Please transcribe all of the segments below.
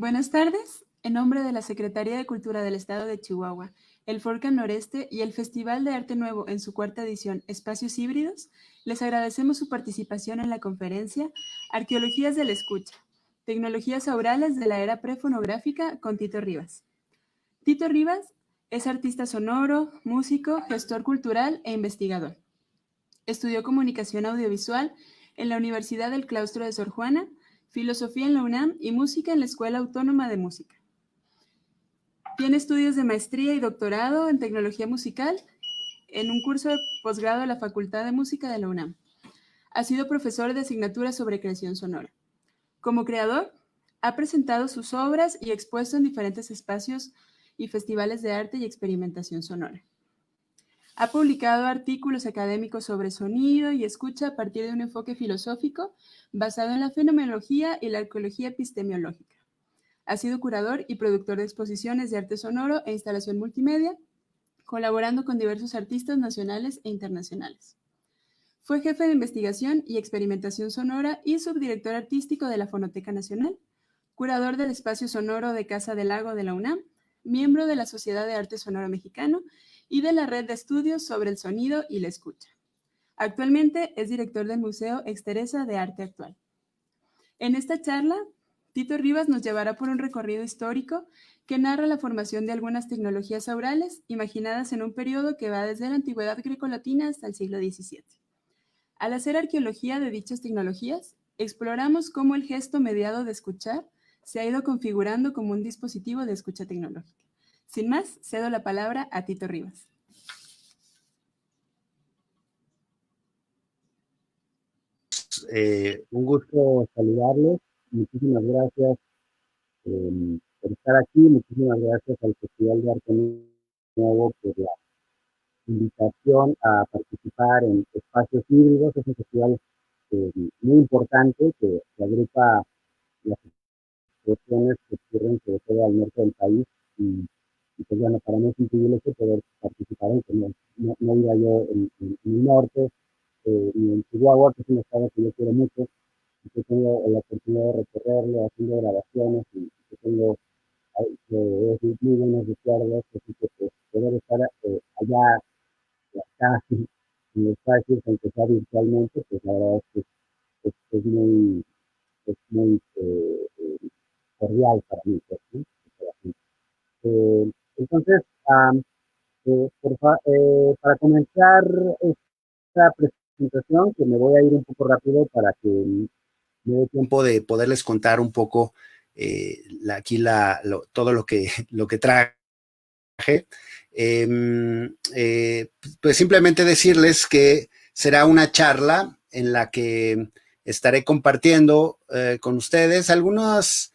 Buenas tardes. En nombre de la Secretaría de Cultura del Estado de Chihuahua, el Folcam Noreste y el Festival de Arte Nuevo en su cuarta edición Espacios Híbridos, les agradecemos su participación en la conferencia Arqueologías de la Escucha, Tecnologías Aurales de la Era Prefonográfica con Tito Rivas. Tito Rivas es artista sonoro, músico, gestor cultural e investigador. Estudió comunicación audiovisual en la Universidad del Claustro de Sor Juana, filosofía en la UNAM y música en la Escuela Autónoma de Música. Tiene estudios de maestría y doctorado en tecnología musical en un curso de posgrado de la Facultad de Música de la UNAM. Ha sido profesor de asignaturas sobre creación sonora. Como creador, ha presentado sus obras y expuesto en diferentes espacios y festivales de arte y experimentación sonora. Ha publicado artículos académicos sobre sonido y escucha a partir de un enfoque filosófico basado en la fenomenología y la arqueología epistemológica. Ha sido curador y productor de exposiciones de arte sonoro e instalación multimedia, colaborando con diversos artistas nacionales e internacionales. Fue jefe de investigación y experimentación sonora y subdirector artístico de la Fonoteca Nacional, curador del Espacio Sonoro de Casa del Lago de la UNAM, miembro de la Sociedad de Arte Sonoro Mexicano y de la Red de Estudios sobre el Sonido y la Escucha. Actualmente es director del Museo Exteresa de Arte Actual. En esta charla, Tito Rivas nos llevará por un recorrido histórico que narra la formación de algunas tecnologías aurales imaginadas en un periodo que va desde la antigüedad grecolatina hasta el siglo XVII. Al hacer arqueología de dichas tecnologías, exploramos cómo el gesto mediado de escuchar se ha ido configurando como un dispositivo de escucha tecnológica. Sin más, cedo la palabra a Tito Rivas. Un gusto saludarles. Muchísimas gracias por estar aquí. Muchísimas gracias al Festival de Arte Nuevo por la invitación a participar en Espacios Híbridos. Es un festival muy importante que agrupa las expresiones que ocurren sobre todo al norte del país. Y pues bueno, para mí es un privilegio poder participar en que no iba yo en el norte, ni en Chihuahua, que es un estado que yo quiero mucho. Yo tengo la oportunidad de recorrerlo haciendo grabaciones y yo tengo muy buenos recuerdos, así que pues, poder estar allá, casi en el espacio, aunque sea virtualmente, pues la verdad es que es muy cordial para mí. Pues, ¿no? Entonces, para comenzar esta presentación, que me voy a ir un poco rápido para que me dé tiempo de poderles contar un poco todo lo que traje. Pues simplemente decirles que será una charla en la que estaré compartiendo con ustedes algunos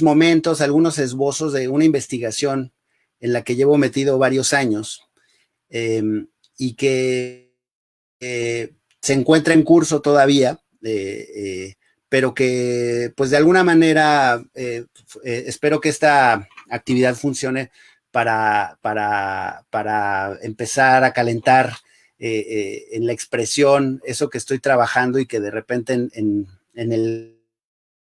momentos, algunos esbozos de una investigación en la que llevo metido varios años y que se encuentra en curso todavía, pero que pues de alguna manera espero que esta actividad funcione para empezar a calentar en la expresión eso que estoy trabajando y que de repente en el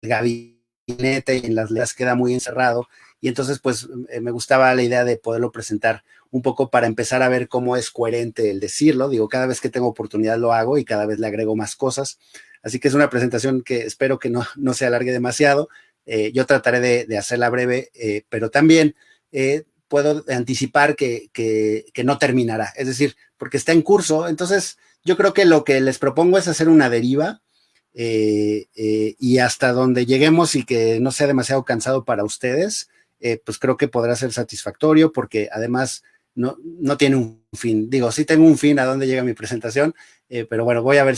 gabinete y en las letras queda muy encerrado, y entonces pues me gustaba la idea de poderlo presentar un poco para empezar a ver cómo es coherente el decirlo. Digo, cada vez que tengo oportunidad lo hago y cada vez le agrego más cosas, así que es una presentación que espero que no se alargue demasiado. Yo trataré de hacerla breve, pero también puedo anticipar que no terminará, es decir, porque está en curso. Entonces yo creo que lo que les propongo es hacer una deriva y hasta donde lleguemos y que no sea demasiado cansado para ustedes, pues creo que podrá ser satisfactorio, porque además no tiene un fin. Digo, sí tengo un fin a dónde llega mi presentación, pero bueno, voy a ver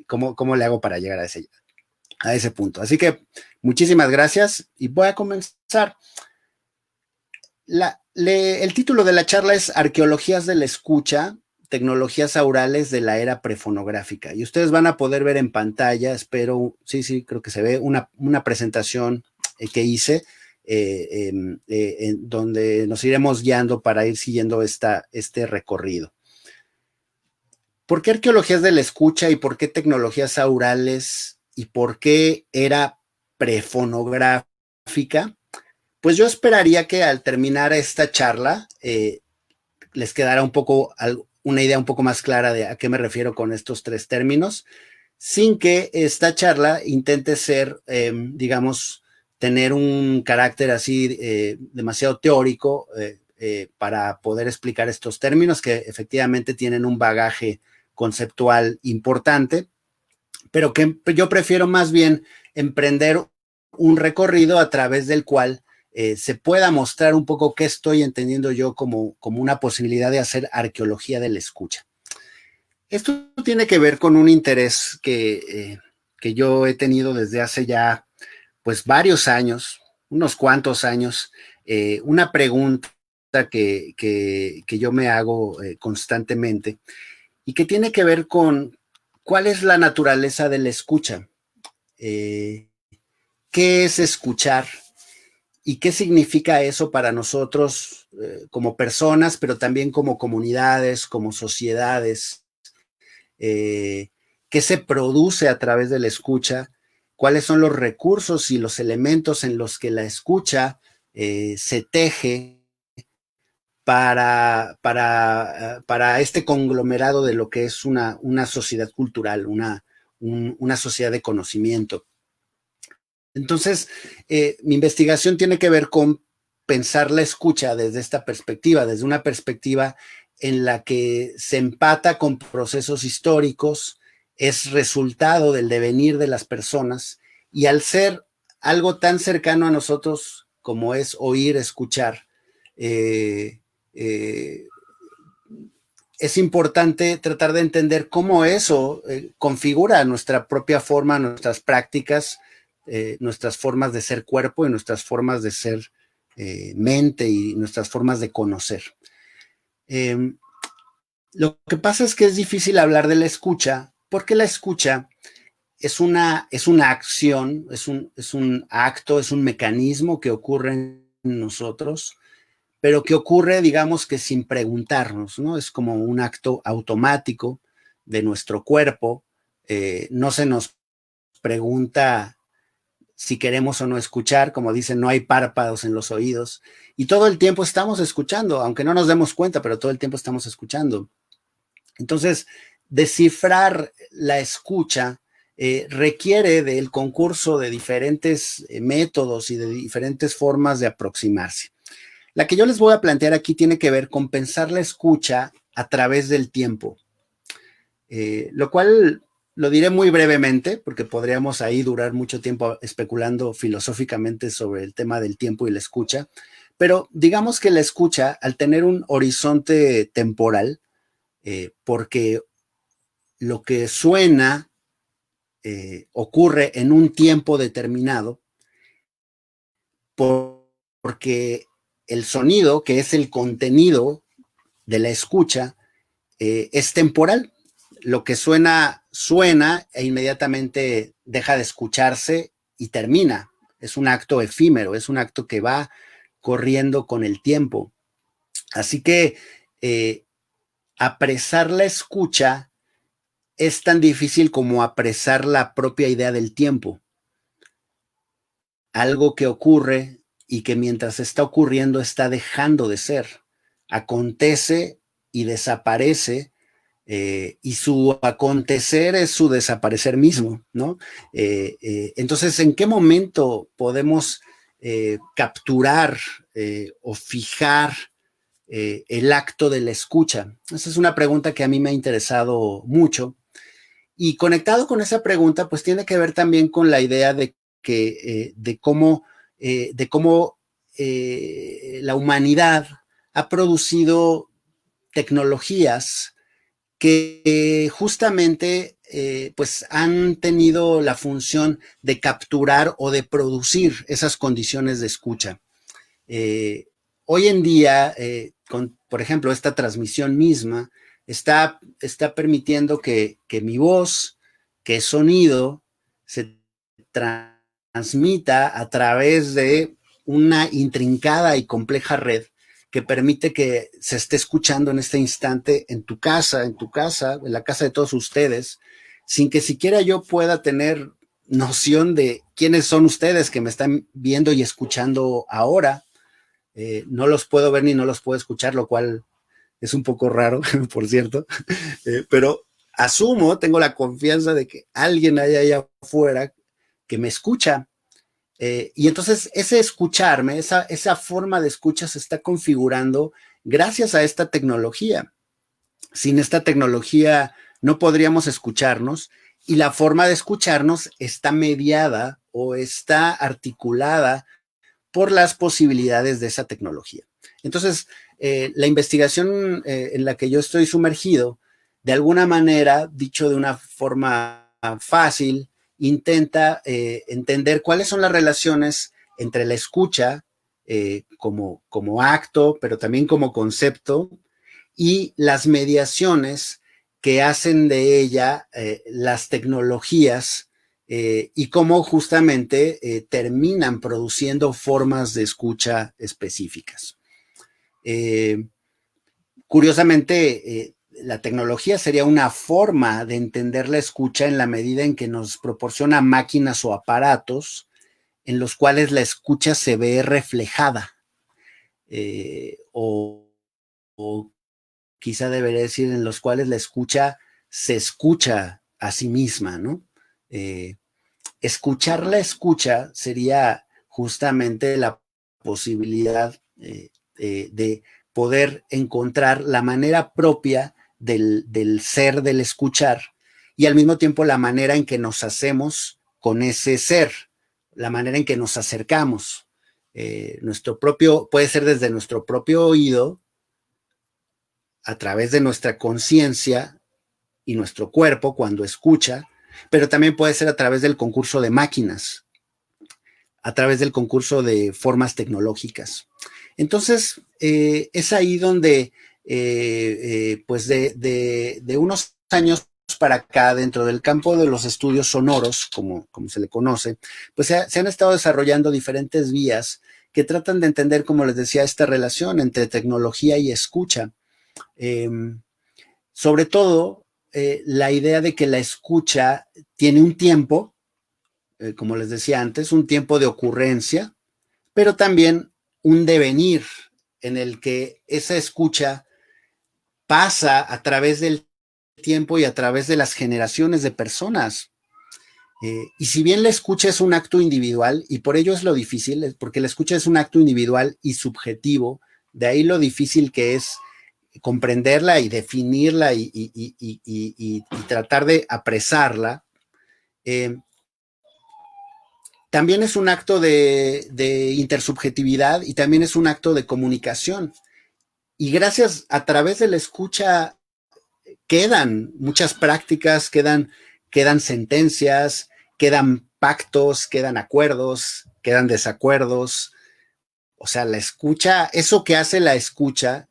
cómo le hago para llegar a ese punto. Así que muchísimas gracias y voy a comenzar. El título de la charla es Arqueologías de la Escucha, Tecnologías Aurales de la Era Prefonográfica. Y ustedes van a poder ver en pantalla, espero, sí, creo que se ve una presentación que hice, donde nos iremos guiando para ir siguiendo este recorrido. ¿Por qué arqueologías de la escucha y por qué tecnologías aurales y por qué era prefonográfica? pues yo esperaría que al terminar esta charla les quedara un poco una idea un poco más clara de a qué me refiero con estos tres términos, sin que esta charla intente ser, digamos, tener un carácter así demasiado teórico para poder explicar estos términos que efectivamente tienen un bagaje conceptual importante, pero que yo prefiero más bien emprender un recorrido a través del cual se pueda mostrar un poco qué estoy entendiendo yo como una posibilidad de hacer arqueología de la escucha. Esto tiene que ver con un interés que yo he tenido desde hace ya pues varios años, unos cuantos años, una pregunta que yo me hago constantemente y que tiene que ver con cuál es la naturaleza de la escucha, qué es escuchar y qué significa eso para nosotros como personas, pero también como comunidades, como sociedades, qué se produce a través de la escucha, cuáles son los recursos y los elementos en los que la escucha se teje para este conglomerado de lo que es una sociedad cultural, una sociedad de conocimiento. Entonces, mi investigación tiene que ver con pensar la escucha desde esta perspectiva, desde una perspectiva en la que se empata con procesos históricos, es resultado del devenir de las personas, y al ser algo tan cercano a nosotros como es oír, escuchar, es importante tratar de entender cómo eso configura nuestra propia forma, nuestras prácticas, nuestras formas de ser cuerpo y nuestras formas de ser mente y nuestras formas de conocer. Lo que pasa es que es difícil hablar de la escucha porque la escucha es una acción, es un acto, es un mecanismo que ocurre en nosotros, pero que ocurre, digamos que sin preguntarnos, ¿no? Es como un acto automático de nuestro cuerpo, no se nos pregunta si queremos o no escuchar, como dicen, no hay párpados en los oídos, y todo el tiempo estamos escuchando, aunque no nos demos cuenta, pero todo el tiempo estamos escuchando. Entonces, descifrar la escucha requiere del concurso de diferentes métodos y de diferentes formas de aproximarse. La que yo les voy a plantear aquí tiene que ver con pensar la escucha a través del tiempo, lo cual lo diré muy brevemente, porque podríamos ahí durar mucho tiempo especulando filosóficamente sobre el tema del tiempo y la escucha, pero digamos que la escucha, al tener un horizonte temporal, porque lo que suena ocurre en un tiempo determinado, porque el sonido, que es el contenido de la escucha, es temporal. Lo que suena, suena e inmediatamente deja de escucharse y termina. Es un acto efímero, es un acto que va corriendo con el tiempo. Así que apresar la escucha es tan difícil como apresar la propia idea del tiempo. Algo que ocurre y que mientras está ocurriendo está dejando de ser. Acontece y desaparece, y su acontecer es su desaparecer mismo, ¿no? Entonces, ¿en qué momento podemos capturar o fijar el acto de la escucha? Esa es una pregunta que a mí me ha interesado mucho. Y conectado con esa pregunta, pues tiene que ver también con la idea de cómo la humanidad ha producido tecnologías que justamente pues han tenido la función de capturar o de producir esas condiciones de escucha. Hoy en día, por ejemplo, esta transmisión misma está permitiendo que mi voz, que es sonido, se transmita a través de una intrincada y compleja red que permite que se esté escuchando en este instante en la casa de todos ustedes, sin que siquiera yo pueda tener noción de quiénes son ustedes que me están viendo y escuchando ahora. No los puedo ver ni no los puedo escuchar, lo cual es un poco raro, por cierto, pero asumo, tengo la confianza de que alguien hay allá afuera que me escucha. Y entonces ese escucharme, esa forma de escucha se está configurando gracias a esta tecnología. Sin esta tecnología no podríamos escucharnos, y la forma de escucharnos está mediada o está articulada por las posibilidades de esa tecnología. Entonces, la investigación en la que yo estoy sumergido, de alguna manera, dicho de una forma fácil, intenta entender cuáles son las relaciones entre la escucha como acto, pero también como concepto, y las mediaciones que hacen de ella las tecnologías y cómo justamente terminan produciendo formas de escucha específicas. Curiosamente, la tecnología sería una forma de entender la escucha en la medida en que nos proporciona máquinas o aparatos en los cuales la escucha se ve reflejada o quizá debería decir en los cuales la escucha se escucha a sí misma, ¿no? Escuchar la escucha sería justamente la posibilidad de poder encontrar la manera propia del ser del escuchar y al mismo tiempo la manera en que nos hacemos con ese ser, la manera en que nos acercamos. Nuestro propio, puede ser desde nuestro propio oído, a través de nuestra conciencia y nuestro cuerpo cuando escucha, pero también puede ser a través del concurso de máquinas, a través del concurso de formas tecnológicas. Entonces, es ahí donde, pues de unos años para acá, dentro del campo de los estudios sonoros, como se le conoce, pues se han estado desarrollando diferentes vías que tratan de entender, como les decía, esta relación entre tecnología y escucha. Sobre todo, la idea de que la escucha tiene un tiempo, como les decía antes, un tiempo de ocurrencia, pero también un devenir en el que esa escucha pasa a través del tiempo y a través de las generaciones de personas. Y si bien la escucha es un acto individual, y por ello es lo difícil, porque la escucha es un acto individual y subjetivo, de ahí lo difícil que es comprenderla y definirla y tratar de apresarla, también es un acto de intersubjetividad y también es un acto de comunicación. Y gracias a través de la escucha quedan muchas prácticas, quedan sentencias, quedan pactos, quedan acuerdos, quedan desacuerdos. O sea, la escucha, eso que hace la escucha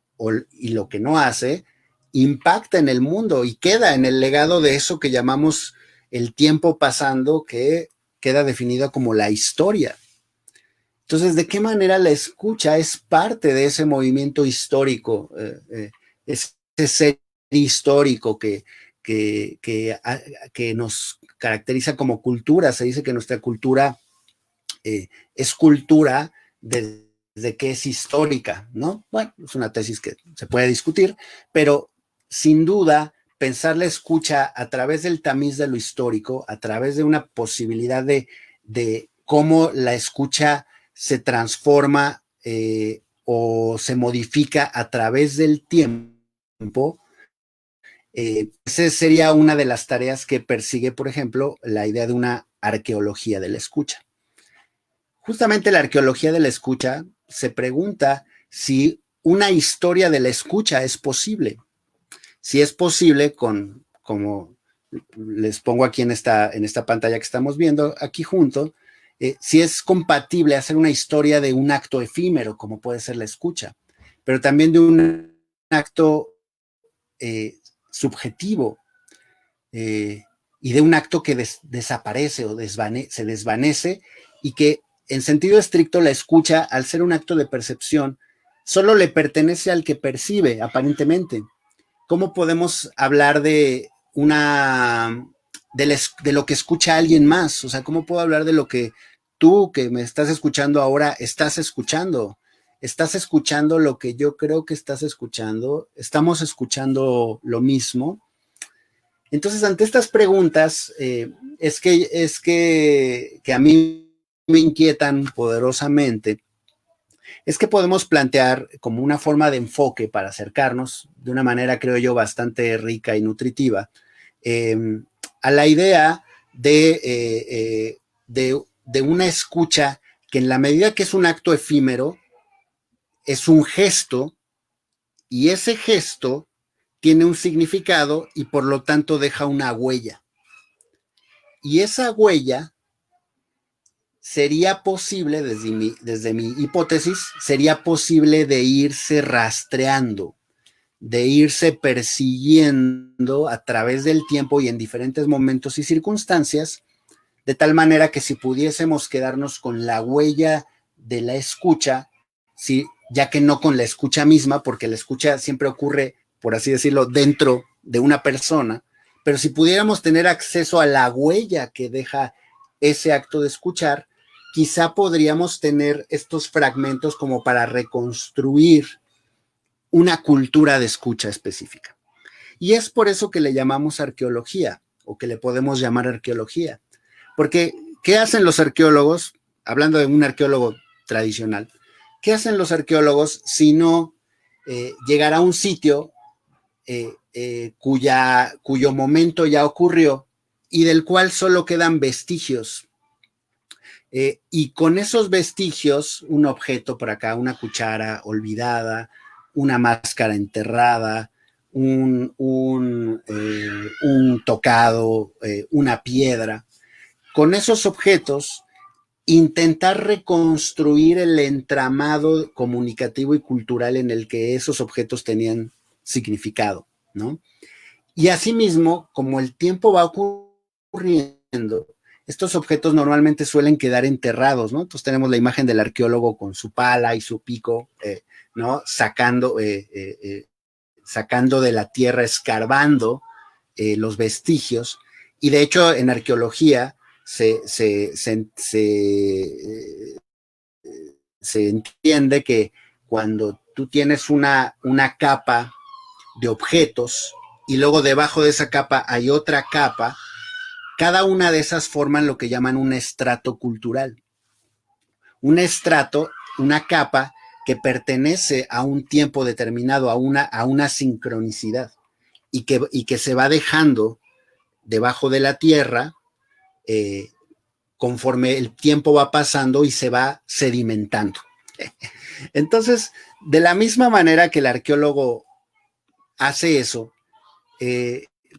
y lo que no hace, impacta en el mundo y queda en el legado de eso que llamamos el tiempo pasando, que queda definido como la historia. Entonces, ¿de qué manera la escucha es parte de ese movimiento histórico, ese ser histórico que nos caracteriza como cultura? Se dice que nuestra cultura es cultura desde que es histórica, ¿no? Bueno, es una tesis que se puede discutir, pero sin duda pensar la escucha a través del tamiz de lo histórico, a través de una posibilidad de cómo la escucha se transforma o se modifica a través del tiempo, esa sería una de las tareas que persigue, por ejemplo, la idea de una arqueología de la escucha. Justamente la arqueología de la escucha se pregunta si una historia de la escucha es posible. Si es posible como les pongo aquí en esta pantalla que estamos viendo aquí junto, si es compatible hacer una historia de un acto efímero, como puede ser la escucha, pero también de un acto subjetivo y de un acto que desaparece o se desvanece y que en sentido estricto la escucha, al ser un acto de percepción, solo le pertenece al que percibe, aparentemente. ¿Cómo podemos hablar de de lo que escucha alguien más. O sea, ¿cómo puedo hablar de lo que tú, que me estás escuchando ahora, estás escuchando? Estás escuchando lo que yo creo que estás escuchando. Estamos escuchando lo mismo. Entonces, ante estas preguntas, que a mí me inquietan poderosamente, es que podemos plantear como una forma de enfoque para acercarnos de una manera, creo yo, bastante rica y nutritiva, a la idea de una escucha que, en la medida que es un acto efímero, es un gesto, y ese gesto tiene un significado y por lo tanto deja una huella. Y esa huella sería posible, desde mi hipótesis, sería posible de irse rastreando, de irse persiguiendo a través del tiempo y en diferentes momentos y circunstancias, de tal manera que si pudiésemos quedarnos con la huella de la escucha, sí, ya que no con la escucha misma, porque la escucha siempre ocurre, por así decirlo, dentro de una persona, pero si pudiéramos tener acceso a la huella que deja ese acto de escuchar, quizá podríamos tener estos fragmentos como para reconstruir una cultura de escucha específica. Y es por eso que le llamamos arqueología, o que le podemos llamar arqueología. Porque, ¿qué hacen los arqueólogos? Hablando de un arqueólogo tradicional, ¿qué hacen los arqueólogos si no llegar a un sitio cuyo momento ya ocurrió y del cual solo quedan vestigios? Y con esos vestigios, un objeto por acá, una cuchara olvidada, una máscara enterrada, un tocado, una piedra, con esos objetos, intentar reconstruir el entramado comunicativo y cultural en el que esos objetos tenían significado, ¿no? Y asimismo, como el tiempo va ocurriendo, estos objetos normalmente suelen quedar enterrados, ¿no? Entonces tenemos la imagen del arqueólogo con su pala y su pico, ¿no? Sacando de la tierra, escarbando los vestigios. Y de hecho, en arqueología se entiende que cuando tú tienes una capa de objetos y luego debajo de esa capa hay otra capa, cada una de esas forman lo que llaman un estrato cultural. Un estrato, una capa que pertenece a un tiempo determinado, a una sincronicidad, y que se va dejando debajo de la tierra conforme el tiempo va pasando y se va sedimentando. Entonces, de la misma manera que el arqueólogo hace eso,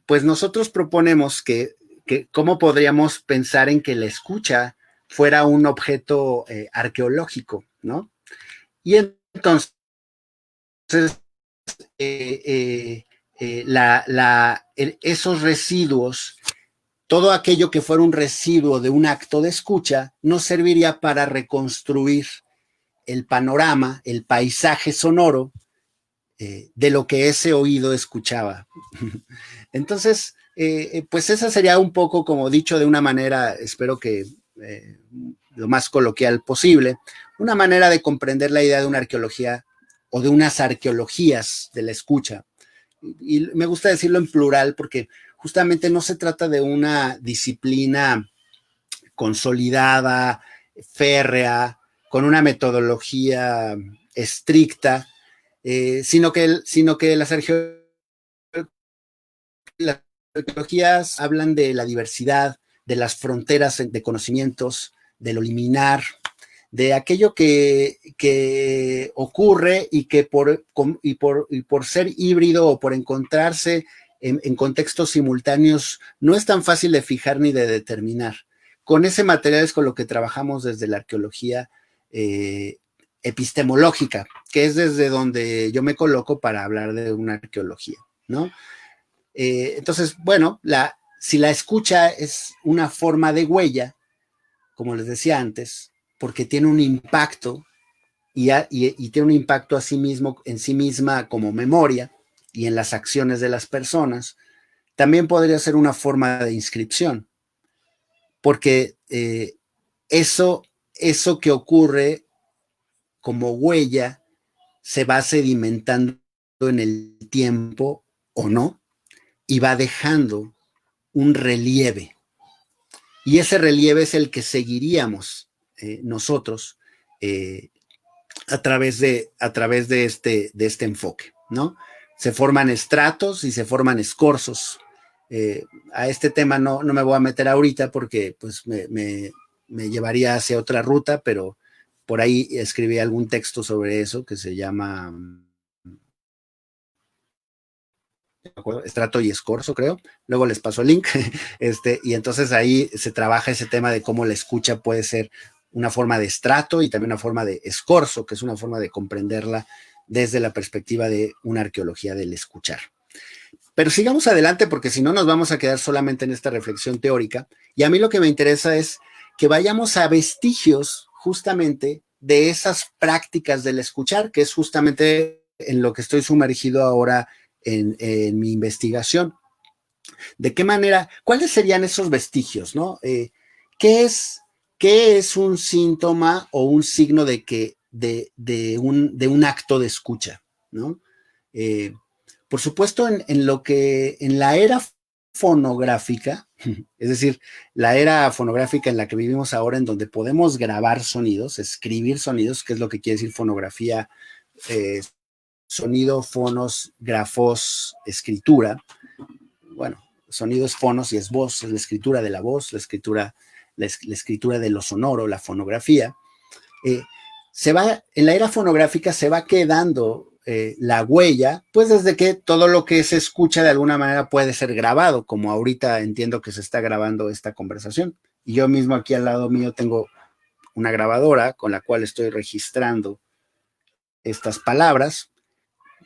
pues nosotros proponemos que cómo podríamos pensar en que la escucha fuera un objeto arqueológico, ¿no? Y entonces, esos residuos, todo aquello que fuera un residuo de un acto de escucha, nos serviría para reconstruir el panorama, el paisaje sonoro de lo que ese oído escuchaba. Entonces, pues esa sería un poco, como dicho de una manera, espero que lo más coloquial posible, una manera de comprender la idea de una arqueología o de unas arqueologías de la escucha. Y me gusta decirlo en plural porque justamente no se trata de una disciplina consolidada, férrea, con una metodología estricta, sino que las arqueologías hablan de la diversidad, de las fronteras de conocimientos, de lo liminar, de aquello que ocurre y que por ser híbrido o por encontrarse en contextos simultáneos no es tan fácil de fijar ni de determinar. Con ese material es con lo que trabajamos desde la arqueología epistemológica, que es desde donde yo me coloco para hablar de una arqueología, ¿no? Entonces, bueno, si la escucha es una forma de huella, como les decía antes, porque tiene un impacto y tiene un impacto a sí mismo, en sí misma como memoria y en las acciones de las personas, también podría ser una forma de inscripción, porque eso que ocurre como huella se va sedimentando en el tiempo o no, y va dejando un relieve. Y ese relieve es el que seguiríamos nosotros a través de este enfoque, ¿no? Se forman estratos y se forman escorzos. A este tema no me voy a meter ahorita porque pues me llevaría hacia otra ruta, pero por ahí escribí algún texto sobre eso que se llama estrato y escorzo, creo. Luego les paso el link. Y entonces ahí se trabaja ese tema de cómo la escucha puede ser una forma de estrato y también una forma de escorzo, que es una forma de comprenderla desde la perspectiva de una arqueología del escuchar. Pero sigamos adelante porque si no nos vamos a quedar solamente en esta reflexión teórica. Y a mí lo que me interesa es que vayamos a vestigios justamente de esas prácticas del escuchar, que es justamente en lo que estoy sumergido ahora en mi investigación. ¿De qué manera? ¿Cuáles serían esos vestigios, no? ¿Qué es un síntoma o un signo de que de un acto de escucha, ¿no? Por supuesto, en la era fonográfica, es decir, la era fonográfica en la que vivimos ahora, en donde podemos grabar sonidos, escribir sonidos, que es lo que quiere decir fonografía, sonido, fonos, grafos, escritura. Bueno, sonido es fonos y es voz, es la escritura de la voz, la escritura de lo sonoro, la fonografía. En la era fonográfica se va quedando la huella, pues desde que todo lo que se escucha de alguna manera puede ser grabado, como ahorita entiendo que se está grabando esta conversación. Y yo mismo aquí al lado mío tengo una grabadora con la cual estoy registrando estas palabras.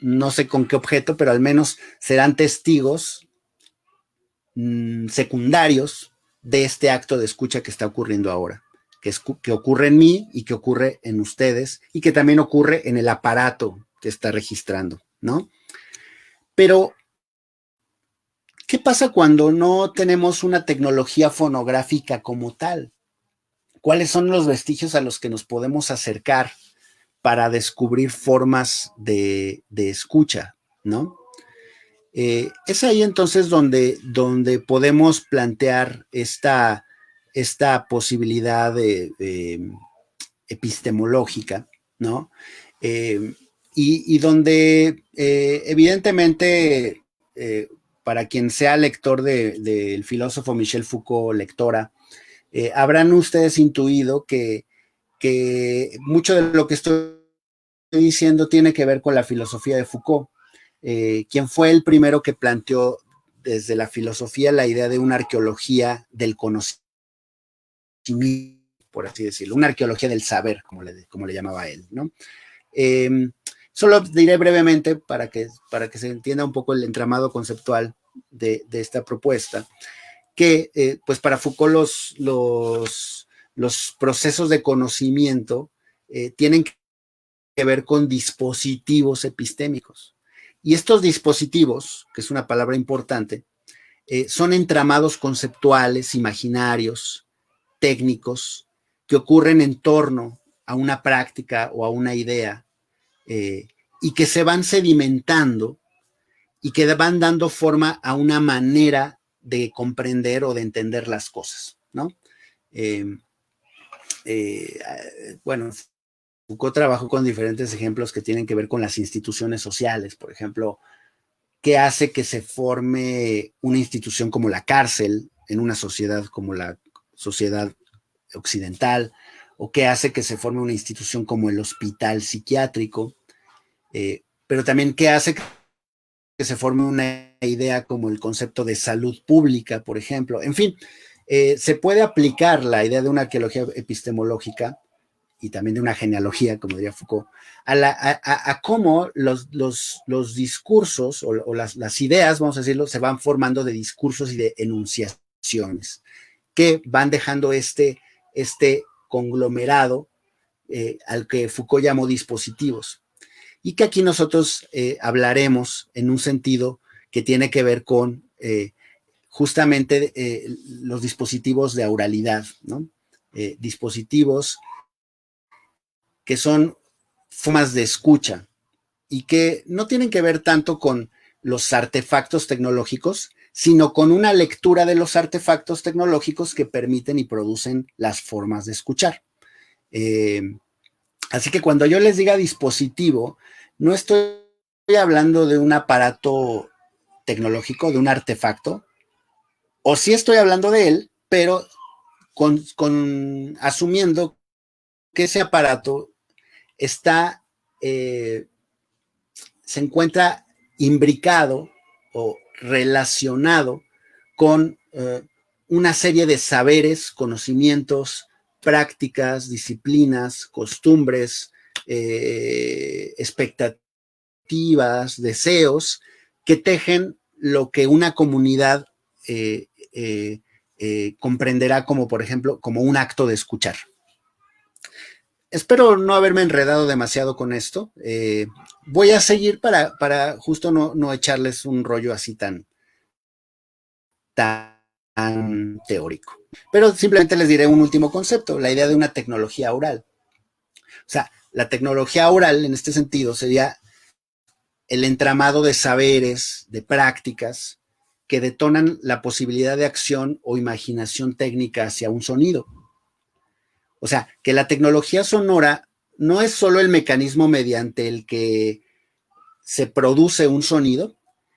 No sé con qué objeto, pero al menos serán testigos secundarios de este acto de escucha que está ocurriendo ahora, que ocurre en mí y que ocurre en ustedes y que también ocurre en el aparato que está registrando, ¿no? Pero, ¿qué pasa cuando no tenemos una tecnología fonográfica como tal? ¿Cuáles son los vestigios a los que nos podemos acercar para descubrir formas de escucha, ¿no? Es ahí entonces donde podemos plantear esta posibilidad epistemológica, ¿no? Y donde evidentemente, para quien sea lector del filósofo Michel Foucault, lectora, habrán ustedes intuido que mucho de lo que estoy diciendo tiene que ver con la filosofía de Foucault, quien fue el primero que planteó desde la filosofía la idea de una arqueología del conocimiento, por así decirlo, una arqueología del saber, como le llamaba él, ¿no? Solo diré brevemente para que se entienda un poco el entramado conceptual de esta propuesta, que pues para Foucault los procesos de conocimiento tienen que ver con dispositivos epistémicos. Y estos dispositivos, que es una palabra importante, son entramados conceptuales, imaginarios, técnicos, que ocurren en torno a una práctica o a una idea, y que se van sedimentando y que van dando forma a una manera de comprender o de entender las cosas, ¿no? Bueno, Foucault trabajó con diferentes ejemplos que tienen que ver con las instituciones sociales, por ejemplo, ¿qué hace que se forme una institución como la cárcel en una sociedad como la sociedad occidental? ¿O qué hace que se forme una institución como el hospital psiquiátrico? Pero también, ¿qué hace que se forme una idea como el concepto de salud pública, por ejemplo? En fin, se puede aplicar la idea de una arqueología epistemológica y también de una genealogía, como diría Foucault, a cómo los discursos o las ideas, vamos a decirlo, se van formando de discursos y de enunciaciones que van dejando este conglomerado al que Foucault llamó dispositivos, y que aquí nosotros hablaremos en un sentido que tiene que ver con justamente los dispositivos de auralidad, ¿no? Dispositivos que son formas de escucha y que no tienen que ver tanto con los artefactos tecnológicos, sino con una lectura de los artefactos tecnológicos que permiten y producen las formas de escuchar. Así que cuando yo les diga dispositivo, no estoy hablando de un aparato tecnológico, de un artefacto, o sí estoy hablando de él, pero asumiendo que ese aparato está, se encuentra imbricado o relacionado con una serie de saberes, conocimientos, prácticas, disciplinas, costumbres, expectativas, deseos que tejen lo que una comunidad comprenderá como, por ejemplo, como un acto de escuchar. Espero no haberme enredado demasiado con esto. Voy a seguir para justo no echarles un rollo así tan teórico. Pero simplemente les diré un último concepto, la idea de una tecnología oral. O sea, la tecnología oral en este sentido sería el entramado de saberes, de prácticas que detonan la posibilidad de acción o imaginación técnica hacia un sonido. O sea, que la tecnología sonora no es solo el mecanismo mediante el que se produce un sonido,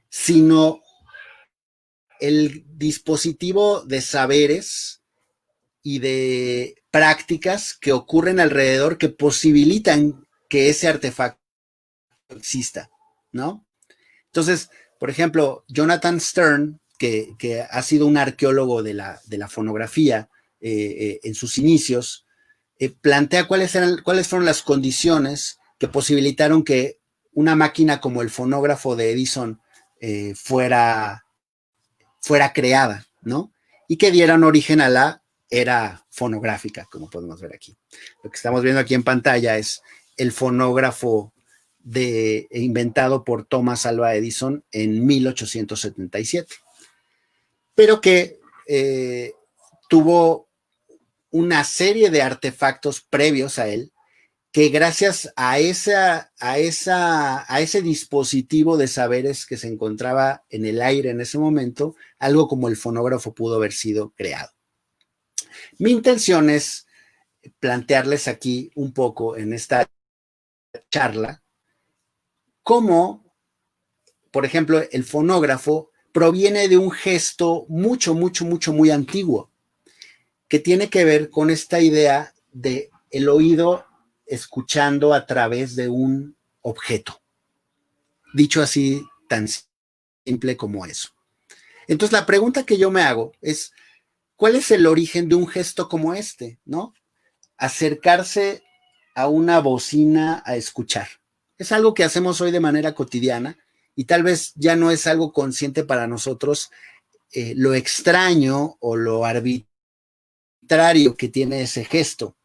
sino el dispositivo de saberes y de prácticas que ocurren alrededor que posibilitan que ese artefacto exista, ¿no? Entonces, por ejemplo, Jonathan Stern, que ha sido un arqueólogo de la fonografía en sus inicios, plantea cuáles fueron las condiciones que posibilitaron que una máquina como el fonógrafo de Edison fuera creada, ¿no? Y que dieran origen a la era fonográfica, como podemos ver aquí. Lo que estamos viendo aquí en pantalla es el fonógrafo inventado por Thomas Alva Edison en 1877, pero que tuvo una serie de artefactos previos a él que gracias a ese dispositivo de saberes que se encontraba en el aire en ese momento, algo como el fonógrafo pudo haber sido creado. Mi intención es plantearles aquí un poco en esta charla cómo, por ejemplo, el fonógrafo proviene de un gesto muy antiguo, que tiene que ver con esta idea de el oído escuchando a través de un objeto. Dicho así, tan simple como eso. Entonces, la pregunta que yo me hago es, ¿cuál es el origen de un gesto como este, no? Acercarse a una bocina a escuchar. Es algo que hacemos hoy de manera cotidiana y tal vez ya no es algo consciente para nosotros lo extraño o lo arbitrario que tiene ese gesto.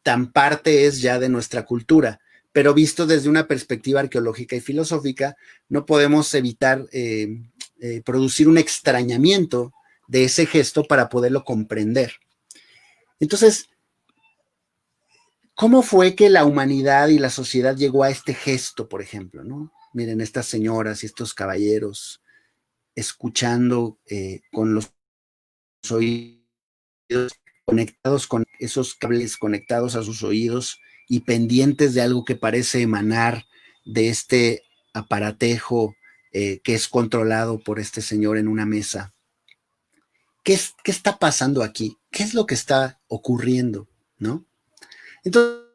Tan parte es ya de nuestra cultura, pero visto desde una perspectiva arqueológica y filosófica, no podemos evitar producir un extrañamiento de ese gesto para poderlo comprender. Entonces, ¿cómo fue que la humanidad y la sociedad llegó a este gesto, por ejemplo, ¿no? Miren, estas señoras y estos caballeros escuchando con los oídos conectados con esos cables conectados a sus oídos y pendientes de algo que parece emanar de este aparatejo que es controlado por este señor en una mesa. ¿Qué está pasando aquí? ¿Qué es lo que está ocurriendo? ¿No? Entonces,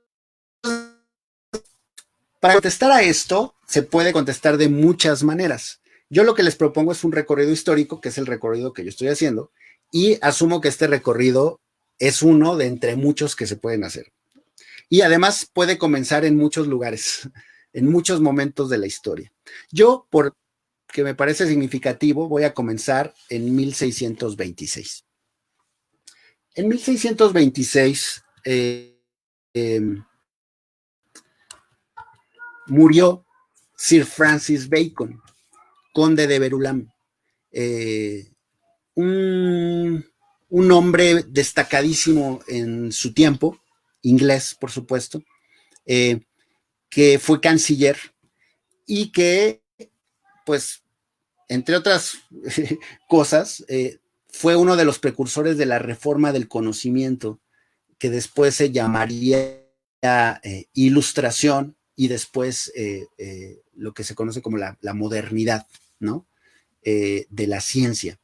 para contestar a esto, se puede contestar de muchas maneras. Yo lo que les propongo es un recorrido histórico, que es el recorrido que yo estoy haciendo, y asumo que este recorrido es uno de entre muchos que se pueden hacer. Y además puede comenzar en muchos lugares, en muchos momentos de la historia. Yo, por que me parece significativo, voy a comenzar en 1626. En 1626 murió Sir Francis Bacon, conde de Verulam. un hombre destacadísimo en su tiempo, inglés, por supuesto, que fue canciller y que, pues, entre otras cosas, fue uno de los precursores de la reforma del conocimiento, que después se llamaría ilustración y después lo que se conoce como la modernidad, ¿no? De la ciencia.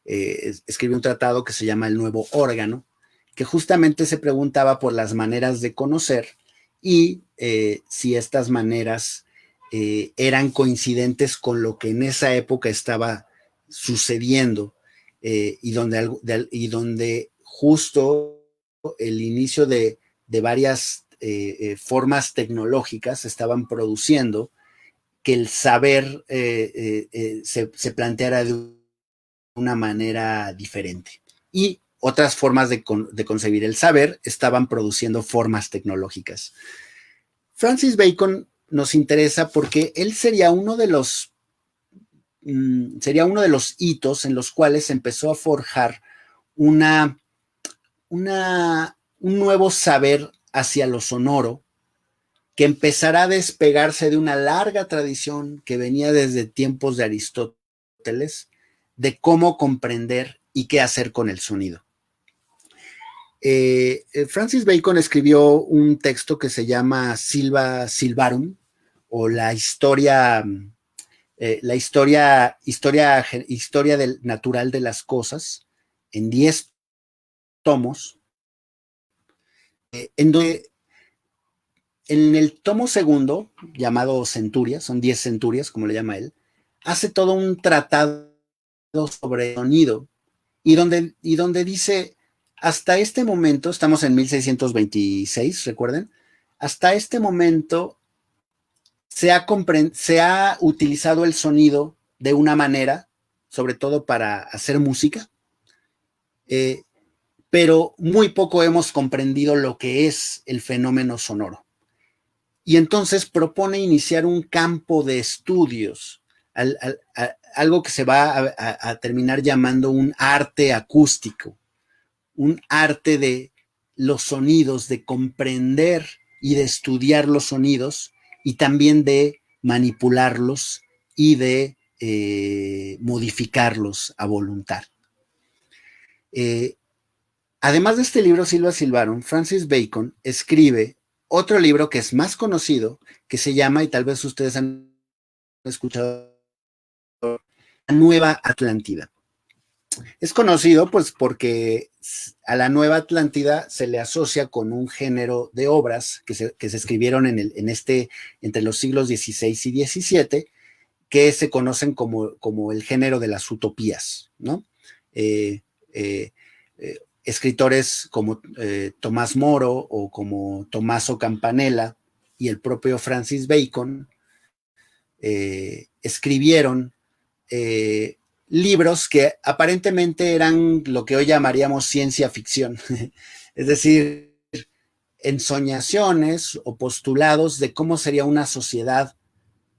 Escribió un tratado que se llama El Nuevo Órgano, que justamente se preguntaba por las maneras de conocer y si estas maneras eran coincidentes con lo que en esa época estaba sucediendo y donde justo el inicio de varias formas tecnológicas estaban produciendo que el saber se planteara de una manera diferente. Y otras formas de concebir el saber estaban produciendo formas tecnológicas. Francis Bacon nos interesa porque él sería uno de los hitos en los cuales se empezó a forjar un nuevo saber hacia lo sonoro, que empezará a despegarse de una larga tradición que venía desde tiempos de Aristóteles, de cómo comprender y qué hacer con el sonido. Francis Bacon escribió un texto que se llama Silva Silvarum, o la historia natural de las cosas, en 10 tomos, en donde en el tomo segundo, llamado Centurias, son 10 centurias, como le llama él, hace todo un tratado sobre sonido y donde dice, hasta este momento, estamos en 1626, recuerden, hasta este momento se ha utilizado el sonido de una manera, sobre todo para hacer música, pero muy poco hemos comprendido lo que es el fenómeno sonoro. Y entonces propone iniciar un campo de estudios, algo que se va a terminar llamando un arte acústico, un arte de los sonidos, de comprender y de estudiar los sonidos y también de manipularlos y de modificarlos a voluntad. Además de este libro, Silva Silvarum, Francis Bacon escribe otro libro que es más conocido, que se llama, y tal vez ustedes han escuchado, La Nueva Atlántida. Es conocido pues porque a la Nueva Atlántida se le asocia con un género de obras que se escribieron entre los siglos XVI y XVII, que se conocen como el género de las utopías, ¿no? Escritores como Tomás Moro o como Tommaso Campanella y el propio Francis Bacon escribieron libros que aparentemente eran lo que hoy llamaríamos ciencia ficción, es decir, ensoñaciones o postulados de cómo sería una sociedad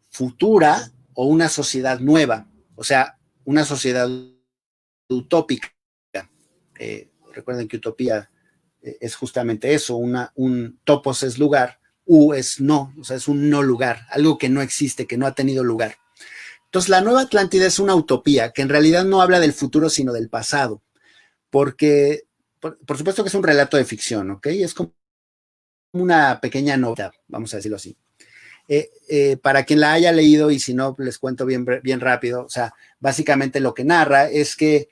futura o una sociedad nueva, o sea, una sociedad utópica. Recuerden que utopía es justamente eso, un topos es lugar, es no, o sea, es un no lugar, algo que no existe, que no ha tenido lugar. Entonces, la Nueva Atlántida es una utopía que en realidad no habla del futuro, sino del pasado, porque, por supuesto que es un relato de ficción, ¿ok? Es como una pequeña nota, vamos a decirlo así. Para quien la haya leído, y si no, les cuento bien rápido, o sea, básicamente lo que narra es que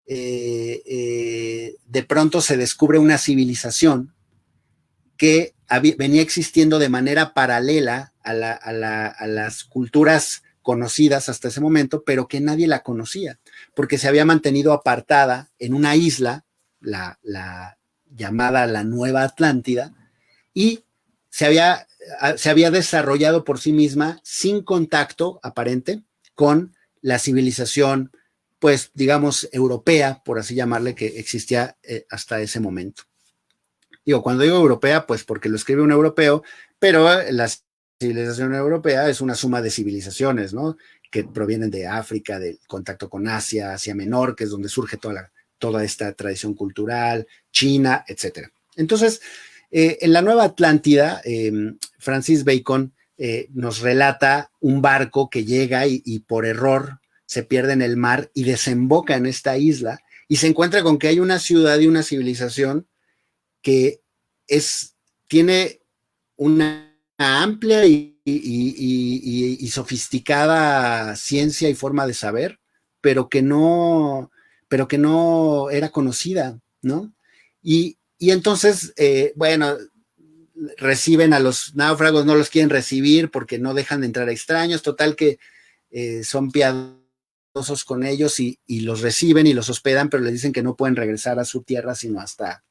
de pronto se descubre una civilización que venía existiendo de manera paralela a las culturas conocidas hasta ese momento, pero que nadie la conocía, porque se había mantenido apartada en una isla, la llamada la Nueva Atlántida, y se había desarrollado por sí misma sin contacto aparente con la civilización, pues digamos, europea, por así llamarle, que existía hasta ese momento. Digo, cuando digo europea, pues porque lo escribe un europeo, pero la civilización europea es una suma de civilizaciones, ¿no? que provienen de África, del contacto con Asia, Asia Menor, que es donde surge toda esta tradición cultural, China, etcétera. Entonces, en la Nueva Atlántida, Francis Bacon nos relata un barco que llega y por error se pierde en el mar y desemboca en esta isla y se encuentra con que hay una ciudad y una civilización que tiene una amplia y sofisticada ciencia y forma de saber, pero que no era conocida, ¿no? Y entonces, bueno, reciben a los náufragos, no los quieren recibir porque no dejan de entrar extraños, total que son piadosos con ellos y los reciben y los hospedan, pero les dicen que no pueden regresar a su tierra sino hasta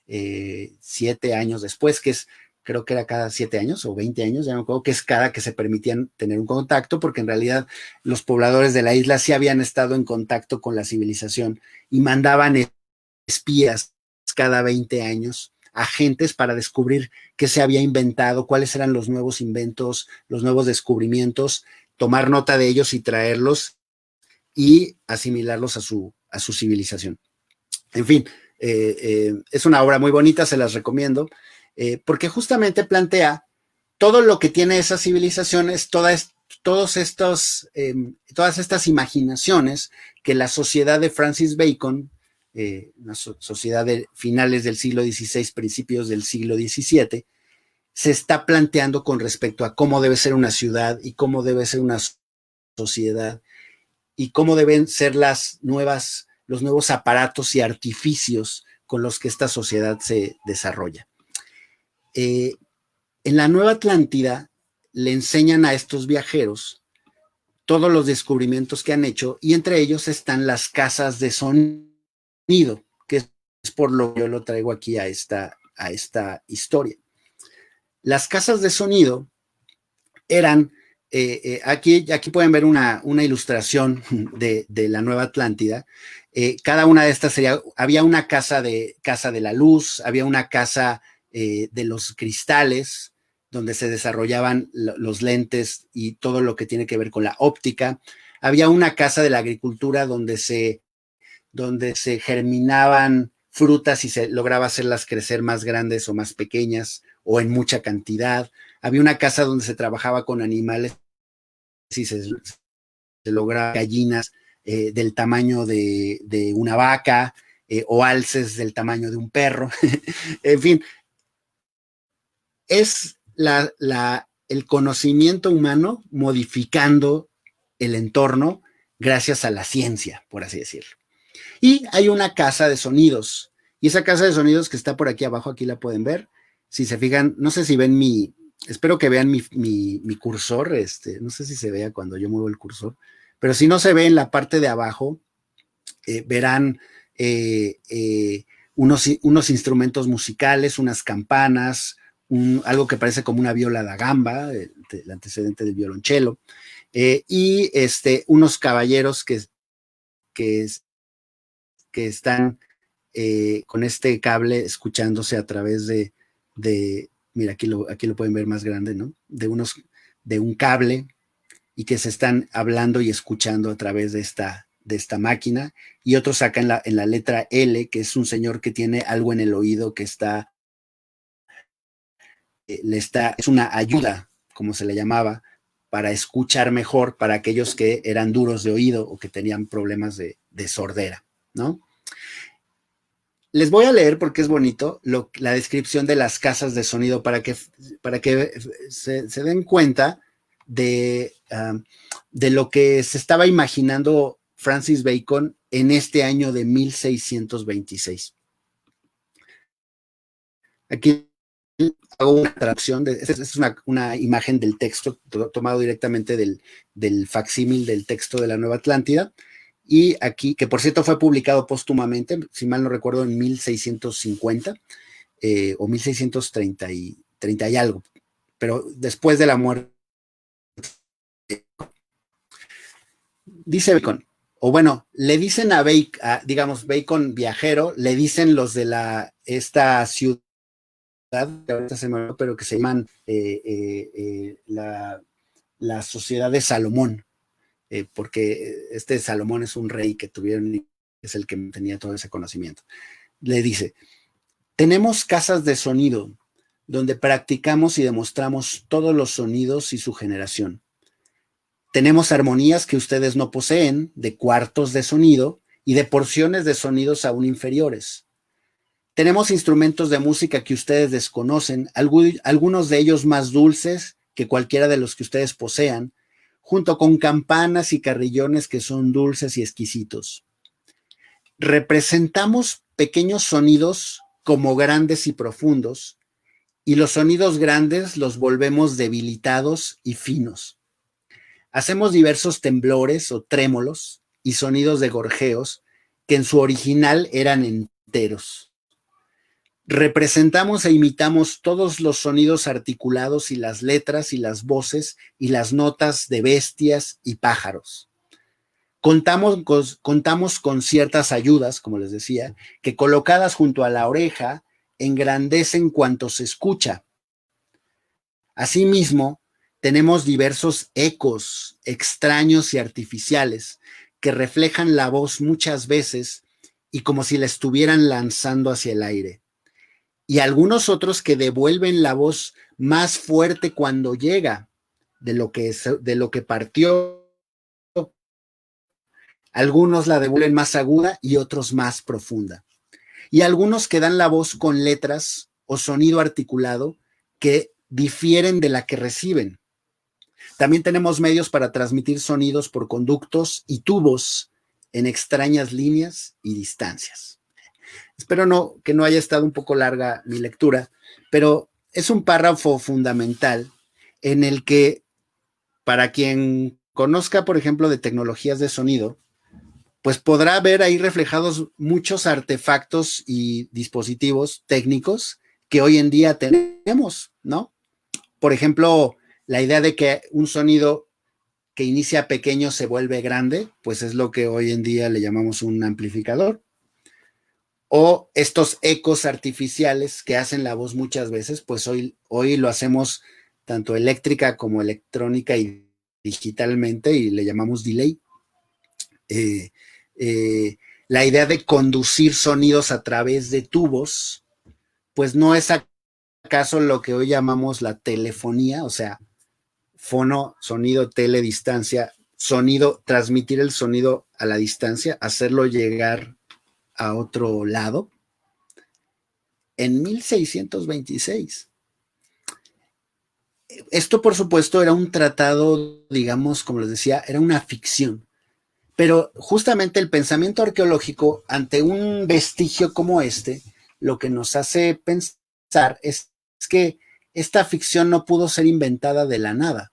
7 años después, que es, creo que era cada 7 años o 20 años, ya no me acuerdo, que es cada que se permitían tener un contacto, porque en realidad los pobladores de la isla sí habían estado en contacto con la civilización y mandaban espías cada 20 años, agentes para descubrir qué se había inventado, cuáles eran los nuevos inventos, los nuevos descubrimientos, tomar nota de ellos y traerlos y asimilarlos a su civilización. En fin, es una obra muy bonita, se las recomiendo, porque justamente plantea todo lo que tiene esas civilizaciones, todas estas imaginaciones que la sociedad de Francis Bacon, una sociedad de finales del siglo XVI, principios del siglo XVII, se está planteando con respecto a cómo debe ser una ciudad y cómo debe ser una sociedad y cómo deben ser los nuevos aparatos y artificios con los que esta sociedad se desarrolla. En la Nueva Atlántida le enseñan a estos viajeros todos los descubrimientos que han hecho y entre ellos están las casas de sonido, que es por lo que yo lo traigo aquí a esta historia. Las casas de sonido eran, aquí pueden ver una ilustración de la Nueva Atlántida. Cada una de estas había una casa de la luz, había una casa de los cristales, donde se desarrollaban los lentes y todo lo que tiene que ver con la óptica. Había una casa de la agricultura donde se germinaban frutas y se lograba hacerlas crecer más grandes o más pequeñas o en mucha cantidad. Había una casa donde se trabajaba con animales y se lograba gallinas del tamaño de una vaca o alces del tamaño de un perro. En fin, es el conocimiento humano modificando el entorno gracias a la ciencia, por así decirlo. Y hay una casa de sonidos, y esa casa de sonidos que está por aquí abajo, aquí la pueden ver. Si se fijan, no sé si ven espero que vean mi cursor, no sé si se vea cuando yo muevo el cursor, pero si no se ve en la parte de abajo, verán unos instrumentos musicales, unas campanas, algo que parece como una viola da gamba, el antecedente del violonchelo, y unos caballeros que están con este cable escuchándose a través de mira, aquí lo pueden ver más grande, ¿no? De un cable y que se están hablando y escuchando a través de esta máquina, y otros acá en la letra L, que es un señor que tiene algo en el oído que es una ayuda, como se le llamaba, para escuchar mejor para aquellos que eran duros de oído o que tenían problemas de sordera, ¿no? Les voy a leer, porque es bonito, la descripción de las casas de sonido para que se den cuenta de lo que se estaba imaginando Francis Bacon en este año de 1626. Aquí hago una traducción, es una imagen del texto tomado directamente del facsímil del texto de la Nueva Atlántida. Y aquí, que por cierto fue publicado póstumamente, si mal no recuerdo, en 1650 o 1630 y algo, pero después de la muerte. Dice Bacon, o bueno, le dicen digamos, Bacon viajero, le dicen los de esta ciudad, que ahorita se me olvidó, pero que se llaman la Sociedad de Salomón, porque este Salomón es un rey que tuvieron, es el que tenía todo ese conocimiento. Le dice, tenemos casas de sonido donde practicamos y demostramos todos los sonidos y su generación. Tenemos armonías que ustedes no poseen, de cuartos de sonido y de porciones de sonidos aún inferiores. Tenemos instrumentos de música que ustedes desconocen, algunos de ellos más dulces que cualquiera de los que ustedes posean, junto con campanas y carrillones que son dulces y exquisitos. Representamos pequeños sonidos como grandes y profundos, y los sonidos grandes los volvemos debilitados y finos. Hacemos diversos temblores o trémolos y sonidos de gorjeos que en su original eran enteros. Representamos e imitamos todos los sonidos articulados y las letras y las voces y las notas de bestias y pájaros. Contamos con ciertas ayudas, como les decía, que colocadas junto a la oreja engrandecen cuanto se escucha. Asimismo, tenemos diversos ecos extraños y artificiales que reflejan la voz muchas veces y como si la estuvieran lanzando hacia el aire. Y algunos otros que devuelven la voz más fuerte cuando llega de lo que partió. Algunos la devuelven más aguda y otros más profunda. Y algunos que dan la voz con letras o sonido articulado que difieren de la que reciben. También tenemos medios para transmitir sonidos por conductos y tubos en extrañas líneas y distancias. Espero que no haya estado un poco larga mi lectura, pero es un párrafo fundamental en el que, para quien conozca, por ejemplo, de tecnologías de sonido, pues podrá ver ahí reflejados muchos artefactos y dispositivos técnicos que hoy en día tenemos, ¿no? Por ejemplo, la idea de que un sonido que inicia pequeño se vuelve grande, pues es lo que hoy en día le llamamos un amplificador. O estos ecos artificiales que hacen la voz muchas veces, pues hoy lo hacemos tanto eléctrica como electrónica y digitalmente y le llamamos delay. La idea de conducir sonidos a través de tubos, pues no es acaso lo que hoy llamamos la telefonía, o sea, fono, sonido, tele, distancia, sonido, transmitir el sonido a la distancia, hacerlo llegar a otro lado. En 1626. Esto, por supuesto, era un tratado, digamos, como les decía, era una ficción. Pero justamente el pensamiento arqueológico ante un vestigio como este, lo que nos hace pensar es que esta ficción no pudo ser inventada de la nada.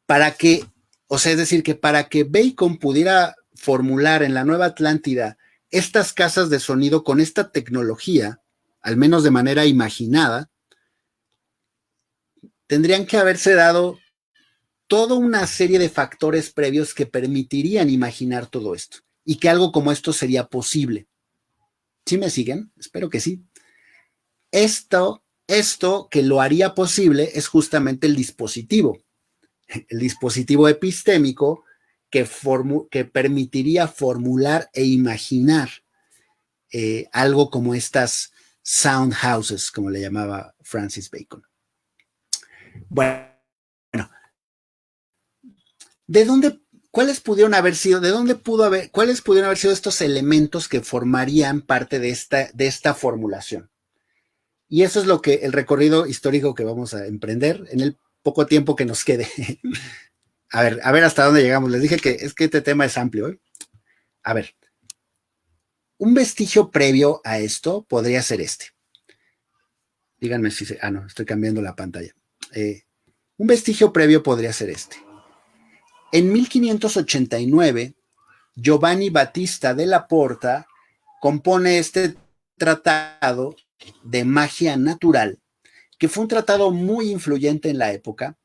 Es decir, que para que Bacon pudiera formular en la Nueva Atlántida estas casas de sonido con esta tecnología, al menos de manera imaginada, tendrían que haberse dado toda una serie de factores previos que permitirían imaginar todo esto y que algo como esto sería posible. ¿Sí me siguen? Espero que sí. Esto que lo haría posible es justamente el dispositivo epistémico que permitiría formular e imaginar algo como estas sound houses, como le llamaba Francis Bacon. Bueno, ¿cuáles pudieron haber sido estos elementos que formarían parte de esta formulación? Y eso es el recorrido histórico que vamos a emprender en el poco tiempo que nos quede. A ver hasta dónde llegamos. Les dije que este tema es amplio, ¿eh? A ver, un vestigio previo a esto podría ser este. Díganme si no, estoy cambiando la pantalla. Un vestigio previo podría ser este. En 1589, Giovanni Battista della Porta compone este tratado de magia natural, que fue un tratado muy influyente en la época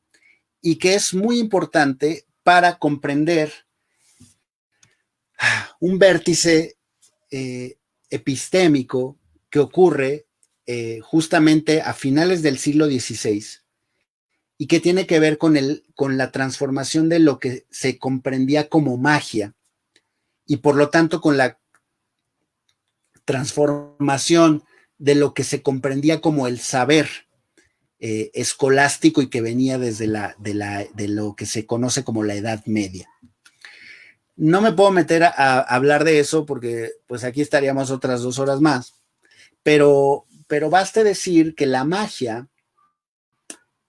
y que es muy importante para comprender un vértice epistémico que ocurre justamente a finales del siglo XVI y que tiene que ver con la transformación de lo que se comprendía como magia y por lo tanto con la transformación de lo que se comprendía como el saber escolástico y que venía desde de lo que se conoce como la Edad Media. No me puedo meter a hablar de eso porque pues aquí estaríamos otras 2 horas más, pero baste decir que la magia,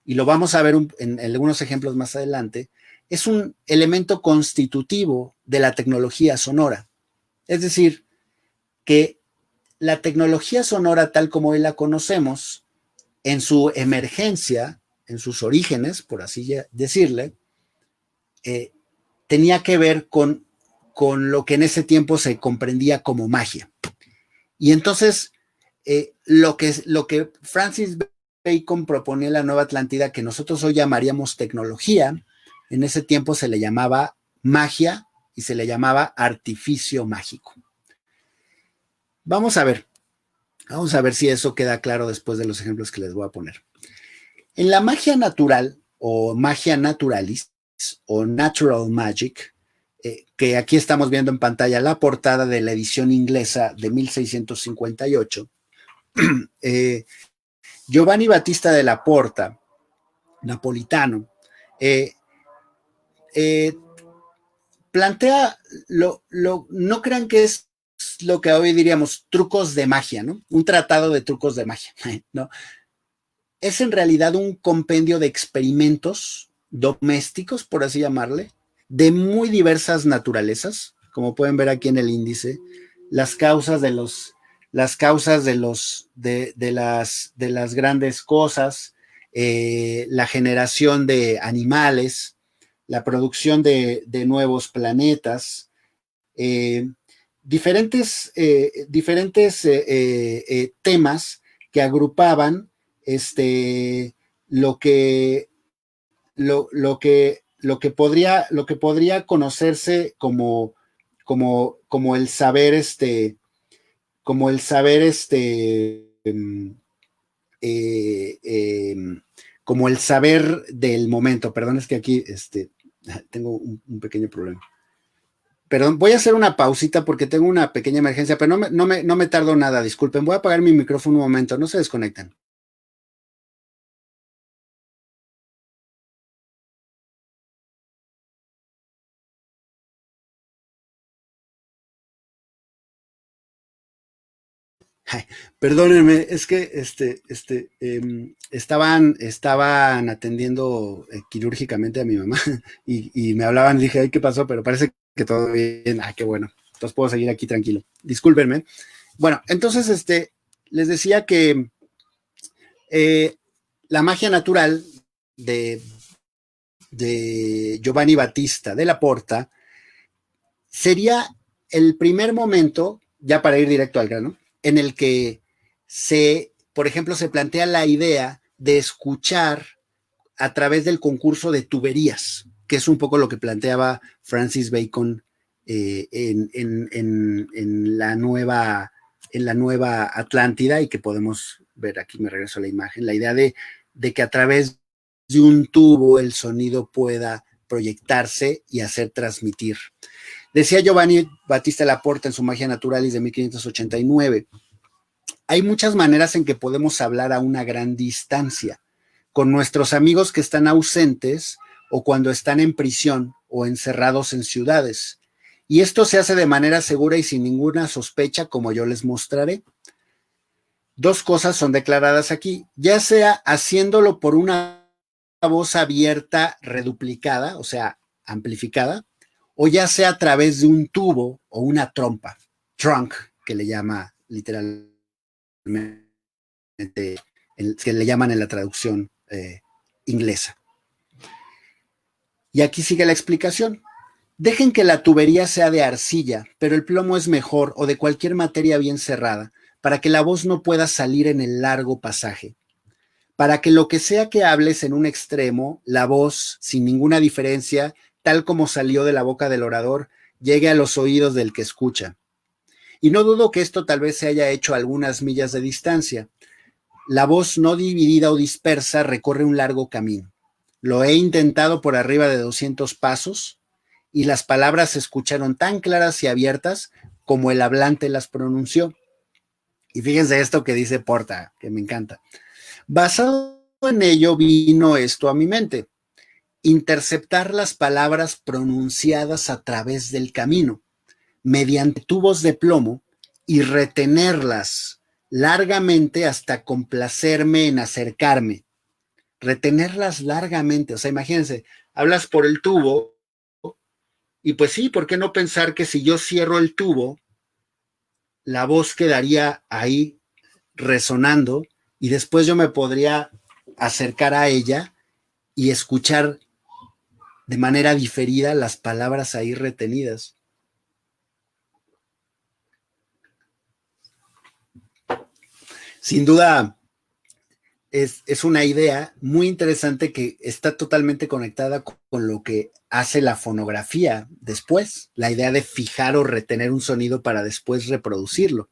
y lo vamos a ver en algunos ejemplos más adelante, es un elemento constitutivo de la tecnología sonora. Es decir, que la tecnología sonora tal como hoy la conocemos, en su emergencia, en sus orígenes, por así decirle, tenía que ver con lo que en ese tiempo se comprendía como magia. Y entonces, lo que Francis Bacon proponía en la Nueva Atlántida, que nosotros hoy llamaríamos tecnología, en ese tiempo se le llamaba magia y se le llamaba artificio mágico. Vamos a ver si eso queda claro después de los ejemplos que les voy a poner. En la magia natural o magia naturalis o natural magic, que aquí estamos viendo en pantalla la portada de la edición inglesa de 1658, Giovanni Battista della Porta, napolitano, plantea, no crean que es lo que hoy diríamos trucos de magia, ¿no? Un tratado de trucos de magia, ¿no? Es en realidad un compendio de experimentos domésticos, por así llamarle, de muy diversas naturalezas, como pueden ver aquí en el índice, las causas de las grandes cosas, la generación de animales, la producción de nuevos planetas, diferentes temas que agrupaban lo que podría conocerse como el saber como el saber del momento. Perdón, es que aquí tengo un pequeño problema. Perdón, voy a hacer una pausita porque tengo una pequeña emergencia, pero no me tardo nada, disculpen. Voy a apagar mi micrófono un momento, no se desconectan. Ay, perdónenme, es que estaban atendiendo quirúrgicamente a mi mamá y me hablaban y dije, ay, ¿qué pasó? Pero parece que todo bien. Ah, qué bueno. Entonces puedo seguir aquí tranquilo. Discúlpenme. Bueno, entonces les decía que la magia natural de Giovanni Battista della Porta sería el primer momento, ya para ir directo al grano, en el que por ejemplo, se plantea la idea de escuchar a través del concurso de tuberías, que es un poco lo que planteaba Francis Bacon en la nueva Atlántida, y que podemos ver aquí, me regreso a la imagen, la idea de que a través de un tubo el sonido pueda proyectarse y hacer transmitir. Decía Giovanni Battista della Porta en su Magia Naturalis de 1589, hay muchas maneras en que podemos hablar a una gran distancia, con nuestros amigos que están ausentes o cuando están en prisión o encerrados en ciudades. Y esto se hace de manera segura y sin ninguna sospecha, como yo les mostraré. 2 cosas son declaradas aquí, ya sea haciéndolo por una voz abierta reduplicada, o sea, amplificada, o ya sea a través de un tubo o una trompa, trunk, que le llama literalmente, que le llaman en la traducción inglesa. Y aquí sigue la explicación. Dejen que la tubería sea de arcilla, pero el plomo es mejor, o de cualquier materia bien cerrada, para que la voz no pueda salir en el largo pasaje. Para que lo que sea que hables en un extremo, la voz, sin ninguna diferencia, tal como salió de la boca del orador, llegue a los oídos del que escucha. Y no dudo que esto tal vez se haya hecho a algunas millas de distancia. La voz no dividida o dispersa recorre un largo camino. Lo he intentado por arriba de 200 pasos y las palabras se escucharon tan claras y abiertas como el hablante las pronunció. Y fíjense esto que dice Porta, que me encanta. Basado en ello vino esto a mi mente: interceptar las palabras pronunciadas a través del camino, mediante tubos de plomo, y retenerlas largamente hasta complacerme en acercarme. Retenerlas largamente, o sea, imagínense, hablas por el tubo y pues sí, ¿por qué no pensar que si yo cierro el tubo, la voz quedaría ahí resonando y después yo me podría acercar a ella y escuchar de manera diferida las palabras ahí retenidas? Sin duda, es una idea muy interesante que está totalmente conectada con lo que hace la fonografía después, la idea de fijar o retener un sonido para después reproducirlo.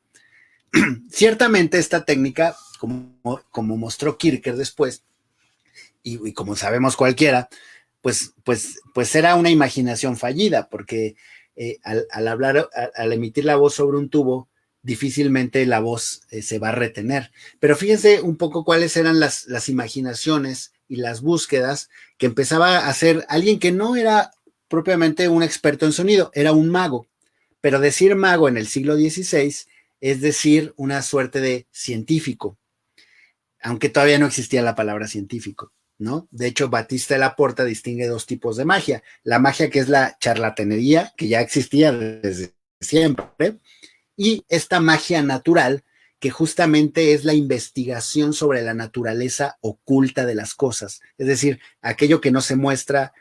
Ciertamente esta técnica, como mostró Kirker después, y como sabemos cualquiera, pues era una imaginación fallida, porque al hablar, al emitir la voz sobre un tubo, difícilmente la voz se va a retener. Pero fíjense un poco cuáles eran las imaginaciones y las búsquedas que empezaba a hacer alguien que no era propiamente un experto en sonido, era un mago. Pero decir mago en el siglo XVI es decir una suerte de científico, aunque todavía no existía la palabra científico, ¿no? De hecho, Batista de la Porta distingue dos tipos de magia: la magia que es la charlatanería, que ya existía desde siempre, y esta magia natural, que justamente es la investigación sobre la naturaleza oculta de las cosas, es decir, aquello que no se muestra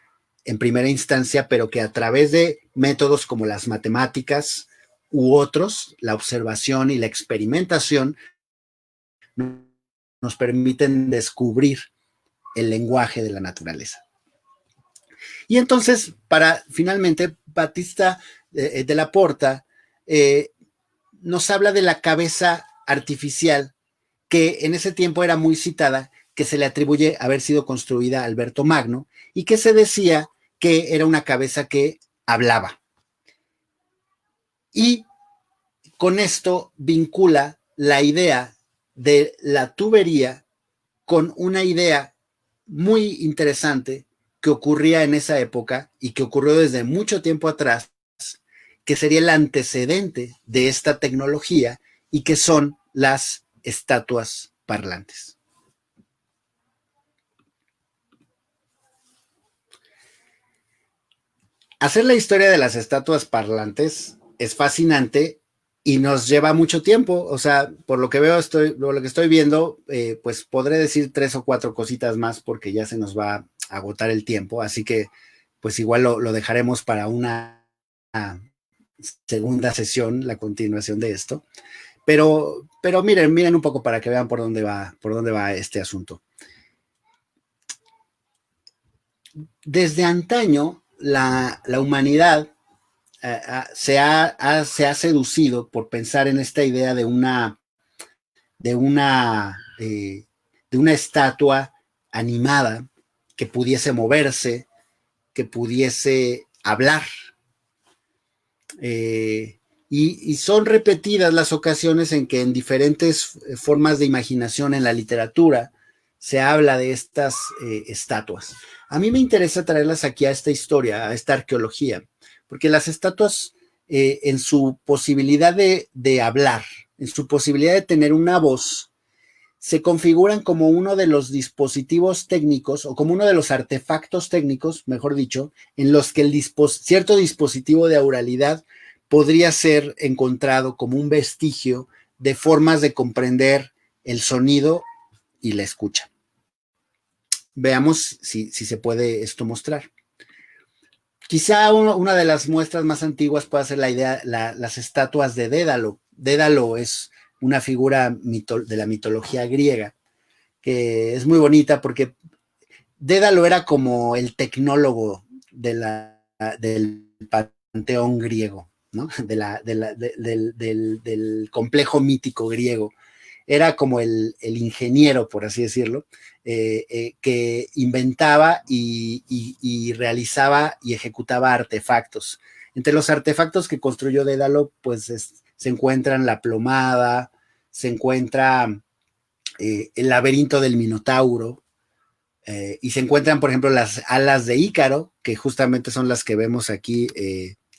en primera instancia, pero que a través de métodos como las matemáticas u otros, la observación y la experimentación, nos permiten descubrir el lenguaje de la naturaleza. Y entonces, para finalmente, Batista de la Porta nos habla de la cabeza artificial, que en ese tiempo era muy citada, que se le atribuye haber sido construida a Alberto Magno, y que se decía que era una cabeza que hablaba. Y con esto vincula la idea de la tubería con una idea muy interesante que ocurría en esa época y que ocurrió desde mucho tiempo atrás, que sería el antecedente de esta tecnología, y que son las estatuas parlantes. Hacer la historia de las estatuas parlantes es fascinante y nos lleva mucho tiempo. O sea, por lo que veo, lo que estoy viendo, pues podré decir 3 o 4 cositas más porque ya se nos va a agotar el tiempo. Así que, pues igual lo dejaremos para una segunda sesión, la continuación de esto. Pero miren un poco para que vean por dónde va este asunto. Desde antaño, la humanidad se ha seducido por pensar en esta idea de una, de una estatua animada que pudiese moverse, que pudiese hablar. Y son repetidas las ocasiones en que en diferentes formas de imaginación en la literatura se habla de estas estatuas. A mí me interesa traerlas aquí a esta historia, a esta arqueología, porque las estatuas, en su posibilidad de hablar, en su posibilidad de tener una voz, se configuran como uno de los dispositivos técnicos, o como uno de los artefactos técnicos, mejor dicho, en los que cierto dispositivo de auralidad podría ser encontrado como un vestigio de formas de comprender el sonido y la escucha. Veamos si se puede esto mostrar. Quizá una de las muestras más antiguas pueda ser las estatuas de Dédalo. Dédalo es una figura de la mitología griega, que es muy bonita porque Dédalo era como el tecnólogo del panteón griego, ¿no? Del complejo mítico griego. era como el ingeniero, por así decirlo, que inventaba y realizaba y ejecutaba artefactos. Entre los artefactos que construyó Dédalo, pues se encuentran la plomada, se encuentra el laberinto del Minotauro, y se encuentran, por ejemplo, las alas de Ícaro, que justamente son las que vemos aquí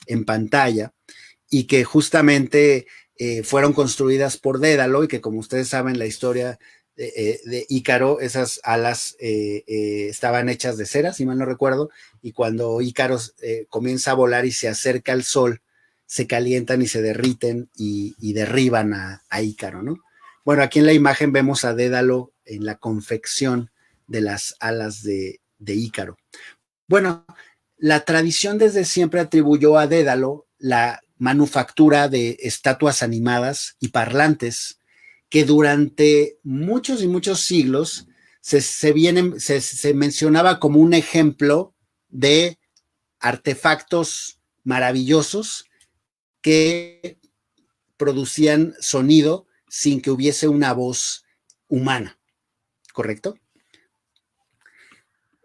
en pantalla, y que justamente fueron construidas por Dédalo, y que, como ustedes saben, la historia de Ícaro, esas alas estaban hechas de cera, si mal no recuerdo, y cuando Ícaro comienza a volar y se acerca al sol, se calientan y se derriten y derriban a Ícaro, ¿no? Bueno, aquí en la imagen vemos a Dédalo en la confección de las alas de Ícaro. Bueno, la tradición desde siempre atribuyó a Dédalo la manufactura de estatuas animadas y parlantes que durante muchos y muchos siglos se mencionaba como un ejemplo de artefactos maravillosos que producían sonido sin que hubiese una voz humana, ¿correcto?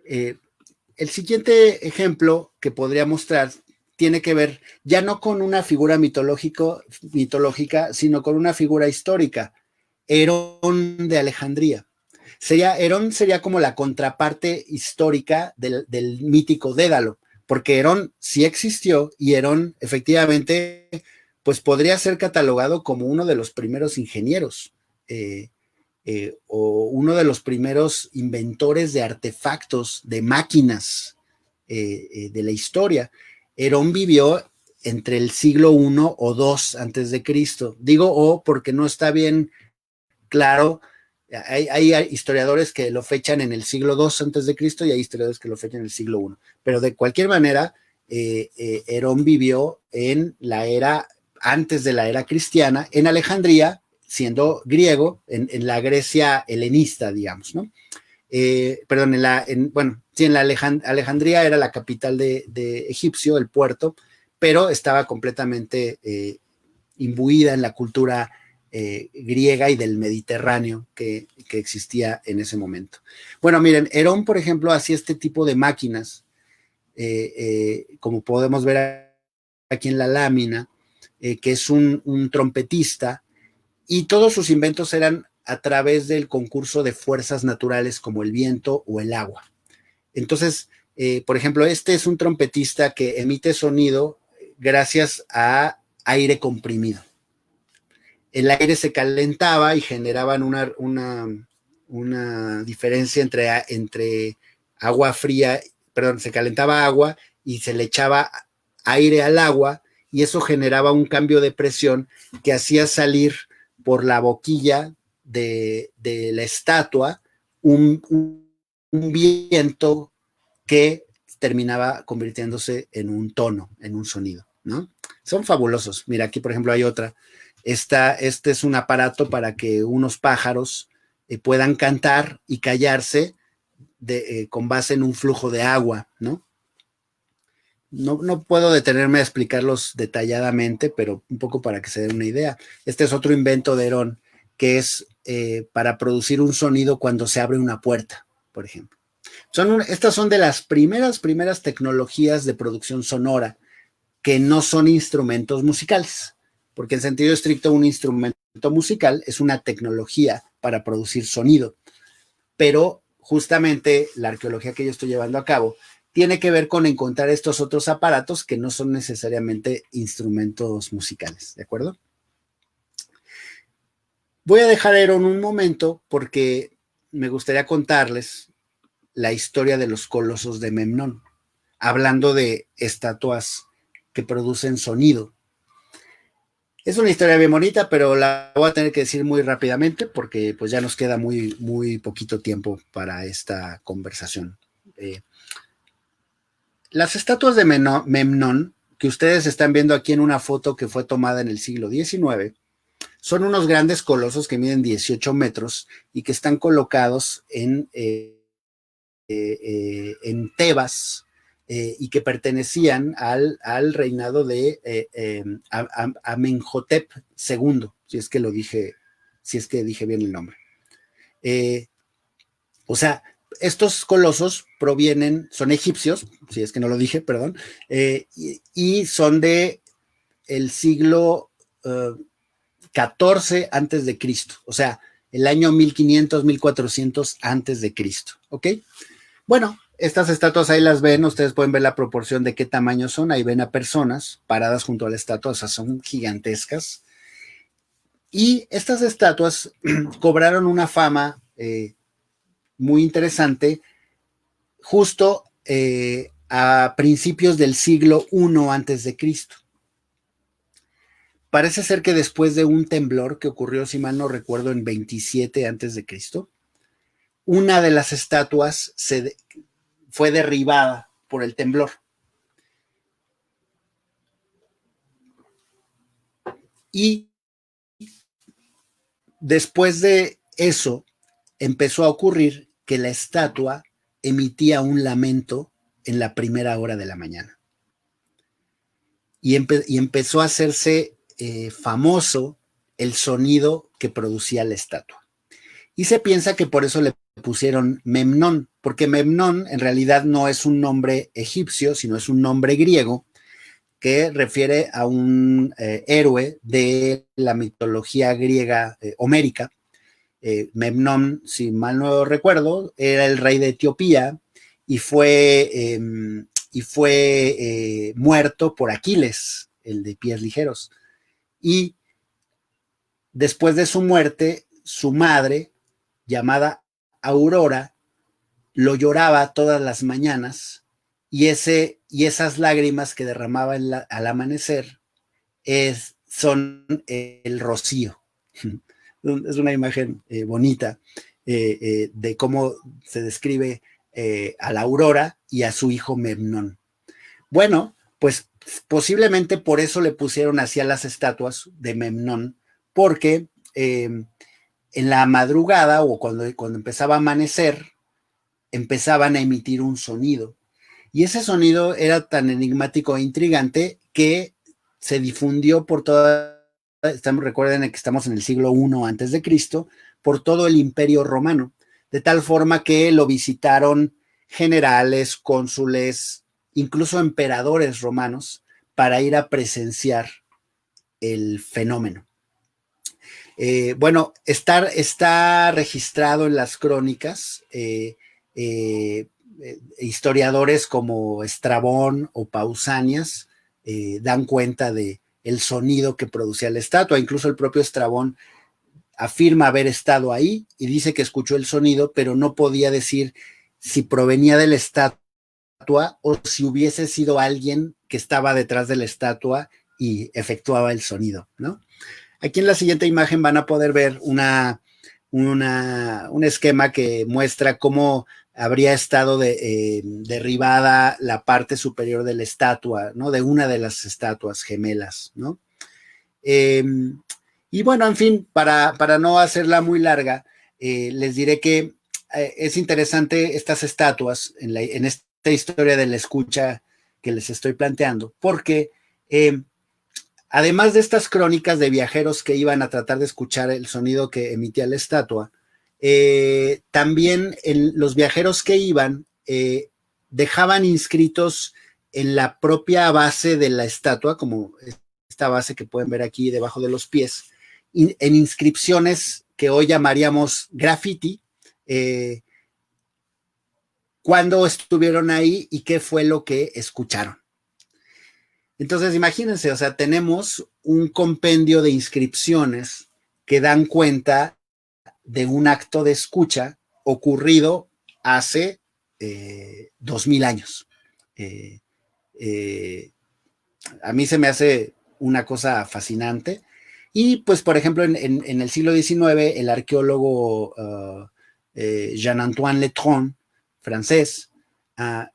El siguiente ejemplo que podría mostrar tiene que ver ya no con una figura mitológica, sino con una figura histórica, Herón de Alejandría. Herón sería como la contraparte histórica del mítico Dédalo, porque Herón sí existió y Herón efectivamente pues podría ser catalogado como uno de los primeros ingenieros o uno de los primeros inventores de artefactos, de máquinas de la historia. Herón vivió entre el siglo I o II antes de Cristo. Digo O porque no está bien claro. Hay historiadores que lo fechan en el siglo II antes de Cristo y hay historiadores que lo fechan en el siglo I. Pero de cualquier manera, Herón vivió en la era, antes de la era cristiana, en Alejandría, siendo griego, en la Grecia helenista, digamos, ¿no? Perdón, en la Alejandría era la capital de Egipcio, el puerto, pero estaba completamente imbuida en la cultura griega y del Mediterráneo que existía en ese momento. Bueno, miren, Herón, por ejemplo, hacía este tipo de máquinas, como podemos ver aquí en la lámina, que es un trompetista, y todos sus inventos eran a través del concurso de fuerzas naturales como el viento o el agua. Entonces, por ejemplo, este es un trompetista que emite sonido gracias a aire comprimido. El aire se calentaba y generaban una diferencia entre agua fría, perdón, se calentaba agua y se le echaba aire al agua y eso generaba un cambio de presión que hacía salir por la boquilla de la estatua un viento que terminaba convirtiéndose en un tono, en un sonido, ¿no? Son fabulosos. Mira, aquí por ejemplo hay otra. Este es un aparato para que unos pájaros puedan cantar y callarse con base en un flujo de agua, ¿no? No puedo detenerme a explicarlos detalladamente, pero un poco para que se den una idea. Este es otro invento de Herón, que es para producir un sonido cuando se abre una puerta, por ejemplo. Estas son de las primeras tecnologías de producción sonora que no son instrumentos musicales, porque en sentido estricto un instrumento musical es una tecnología para producir sonido, pero justamente la arqueología que yo estoy llevando a cabo tiene que ver con encontrar estos otros aparatos que no son necesariamente instrumentos musicales, ¿de acuerdo? Voy a dejar a Herón un momento porque me gustaría contarles la historia de los colosos de Memnón, hablando de estatuas que producen sonido. Es una historia bien bonita, pero la voy a tener que decir muy rápidamente porque pues ya nos queda muy poquito tiempo para esta conversación. Las estatuas de Memnón, que ustedes están viendo aquí en una foto que fue tomada en el siglo XIX, son unos grandes colosos que miden 18 metros y que están colocados en Tebas y que pertenecían al reinado de Amenhotep II, si es que lo dije si es que dije bien el nombre. O sea, estos colosos son egipcios, si es que no lo dije, perdón, y son de el siglo XIV antes de Cristo, o sea, el año 1500, 1400 antes de Cristo, ¿ok? Bueno, estas estatuas ahí las ven, ustedes pueden ver la proporción de qué tamaño son, ahí ven a personas paradas junto a la estatua, o sea, son gigantescas. Y estas estatuas cobraron una fama muy interesante justo a principios del siglo I antes de Cristo. Parece ser que después de un temblor que ocurrió, si mal no recuerdo, en 27 antes de Cristo, una de las estatuas fue derribada por el temblor. Y después de eso, empezó a ocurrir que la estatua emitía un lamento en la primera hora de la mañana. Y empezó a hacerse famoso el sonido que producía la estatua. Y se piensa que por eso le pusieron Memnón, porque Memnón en realidad no es un nombre egipcio, sino es un nombre griego que refiere a un héroe de la mitología griega homérica. Memnón, si mal no recuerdo, era el rey de Etiopía y fue muerto por Aquiles, el de pies ligeros. Y después de su muerte, su madre, llamada Aurora, lo lloraba todas las mañanas y esas lágrimas que derramaba al amanecer son el rocío. Es una imagen bonita de cómo se describe a la Aurora y a su hijo Memnón. Bueno, pues posiblemente por eso le pusieron así a las estatuas de Memnón, porque en la madrugada o cuando empezaba a amanecer, empezaban a emitir un sonido. Y ese sonido era tan enigmático e intrigante que se difundió por toda, recuerden que estamos en el siglo I antes de Cristo, por todo el Imperio Romano, de tal forma que lo visitaron generales, cónsules, incluso emperadores romanos, para ir a presenciar el fenómeno. Bueno, está registrado en las crónicas, historiadores como Estrabón o Pausanias dan cuenta de el sonido que producía la estatua. Incluso el propio Estrabón afirma haber estado ahí y dice que escuchó el sonido, pero no podía decir si provenía de la estatua o si hubiese sido alguien que estaba detrás de la estatua y efectuaba el sonido, ¿no? Aquí en la siguiente imagen van a poder ver un esquema que muestra cómo habría estado derribada la parte superior de la estatua, ¿no? De una de las estatuas gemelas, ¿no? Y bueno, en fin, para no hacerla muy larga, les diré que es interesante estas estatuas en esta historia de la escucha que les estoy planteando, porque además de estas crónicas de viajeros que iban a tratar de escuchar el sonido que emitía la estatua, también los viajeros que iban dejaban inscritos en la propia base de la estatua, como esta base que pueden ver aquí debajo de los pies, en inscripciones que hoy llamaríamos graffiti, cuándo estuvieron ahí y qué fue lo que escucharon. Entonces, imagínense, o sea, tenemos un compendio de inscripciones que dan cuenta de un acto de escucha ocurrido hace 2000 años. A mí se me hace una cosa fascinante. Y pues, por ejemplo, en el siglo XIX, el arqueólogo Jean-Antoine Letron, francés,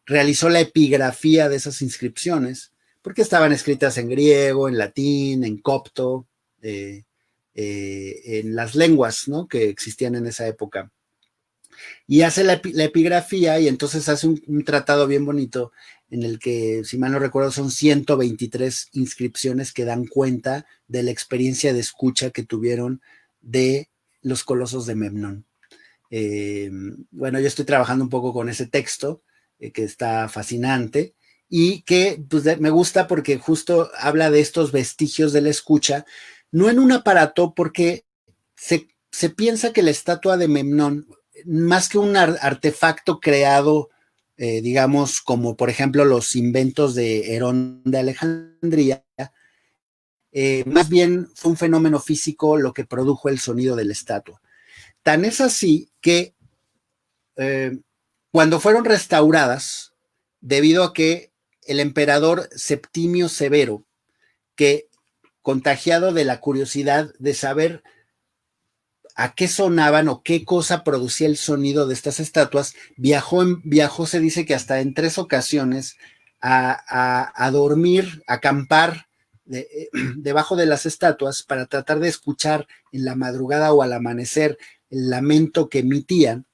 realizó la epigrafía de esas inscripciones, porque estaban escritas en griego, en latín, en copto, en las lenguas, ¿no?, que existían en esa época. Y hace la epigrafía y entonces hace un tratado bien bonito en el que, si mal no recuerdo, son 123 inscripciones que dan cuenta de la experiencia de escucha que tuvieron de Los Colosos de Memnón. Bueno, yo estoy trabajando un poco con ese texto, que está fascinante, y que pues, me gusta porque justo habla de estos vestigios de la escucha, no en un aparato, porque se piensa que la estatua de Memnón, más que un artefacto creado, digamos, como por ejemplo los inventos de Herón de Alejandría, más bien fue un fenómeno físico lo que produjo el sonido de la estatua. Tan es así que cuando fueron restauradas, debido a que el emperador Septimio Severo, que contagiado de la curiosidad de saber a qué sonaban o qué cosa producía el sonido de estas estatuas, viajó, se dice que hasta en 3 ocasiones, a dormir, a acampar debajo de las estatuas para tratar de escuchar en la madrugada o al amanecer el lamento que emitían.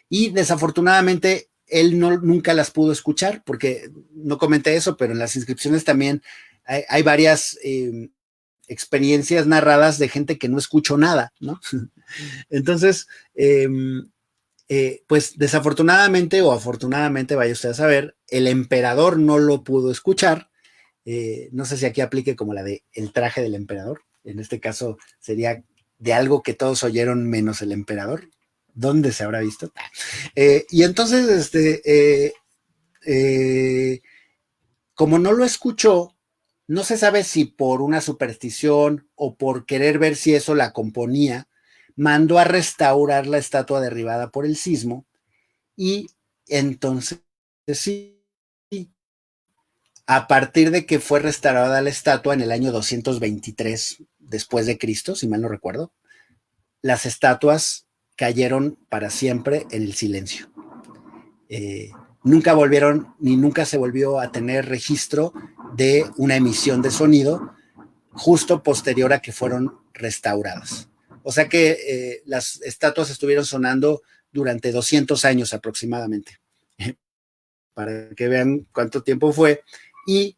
Y desafortunadamente él nunca las pudo escuchar, porque no comenté eso, pero en las inscripciones también hay varias experiencias narradas de gente que no escuchó nada, ¿no? Entonces, pues desafortunadamente o afortunadamente, vaya usted a saber, el emperador no lo pudo escuchar. No sé si aquí aplique como la de el traje del emperador. En este caso sería de algo que todos oyeron menos el emperador. ¿Dónde se habrá visto? Y entonces, como no lo escuchó, no se sabe si por una superstición o por querer ver si eso la componía, mandó a restaurar la estatua derribada por el sismo, y entonces sí, a partir de que fue restaurada la estatua en el año 223 después de Cristo, si mal no recuerdo, las estatuas cayeron para siempre en el silencio. Nunca volvieron, ni nunca se volvió a tener registro de una emisión de sonido justo posterior a que fueron restauradas. O sea que las estatuas estuvieron sonando durante 200 años aproximadamente, para que vean cuánto tiempo fue. Y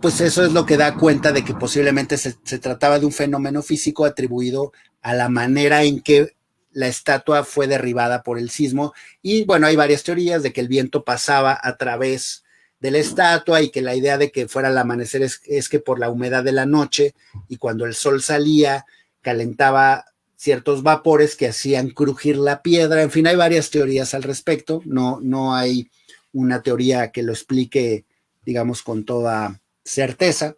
pues eso es lo que da cuenta de que posiblemente se trataba de un fenómeno físico atribuido a la manera en que la estatua fue derribada por el sismo. Y bueno, hay varias teorías de que el viento pasaba a través de la estatua y que la idea de que fuera el amanecer es que por la humedad de la noche y cuando el sol salía calentaba ciertos vapores que hacían crujir la piedra. En fin, hay varias teorías al respecto. No hay una teoría que lo explique, digamos, con toda certeza.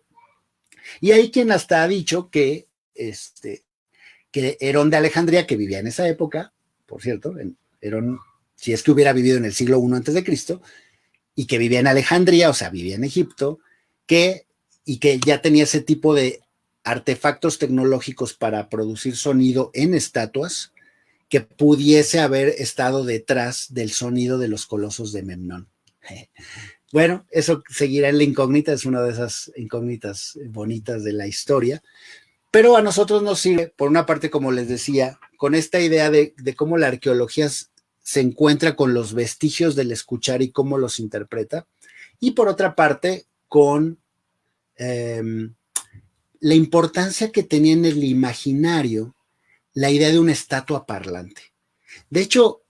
Y hay quien hasta ha dicho que Herón de Alejandría, que vivía en esa época, por cierto, Herón, si es que hubiera vivido en el siglo I antes de Cristo, y que vivía en Alejandría, o sea, vivía en Egipto, y que ya tenía ese tipo de artefactos tecnológicos para producir sonido en estatuas, que pudiese haber estado detrás del sonido de los colosos de Memnón. Bueno, eso seguirá en la incógnita, es una de esas incógnitas bonitas de la historia, pero a nosotros nos sirve, por una parte, como les decía, con esta idea de cómo la arqueología se encuentra con los vestigios del escuchar y cómo los interpreta, y por otra parte, con la importancia que tenía en el imaginario la idea de una estatua parlante. De hecho,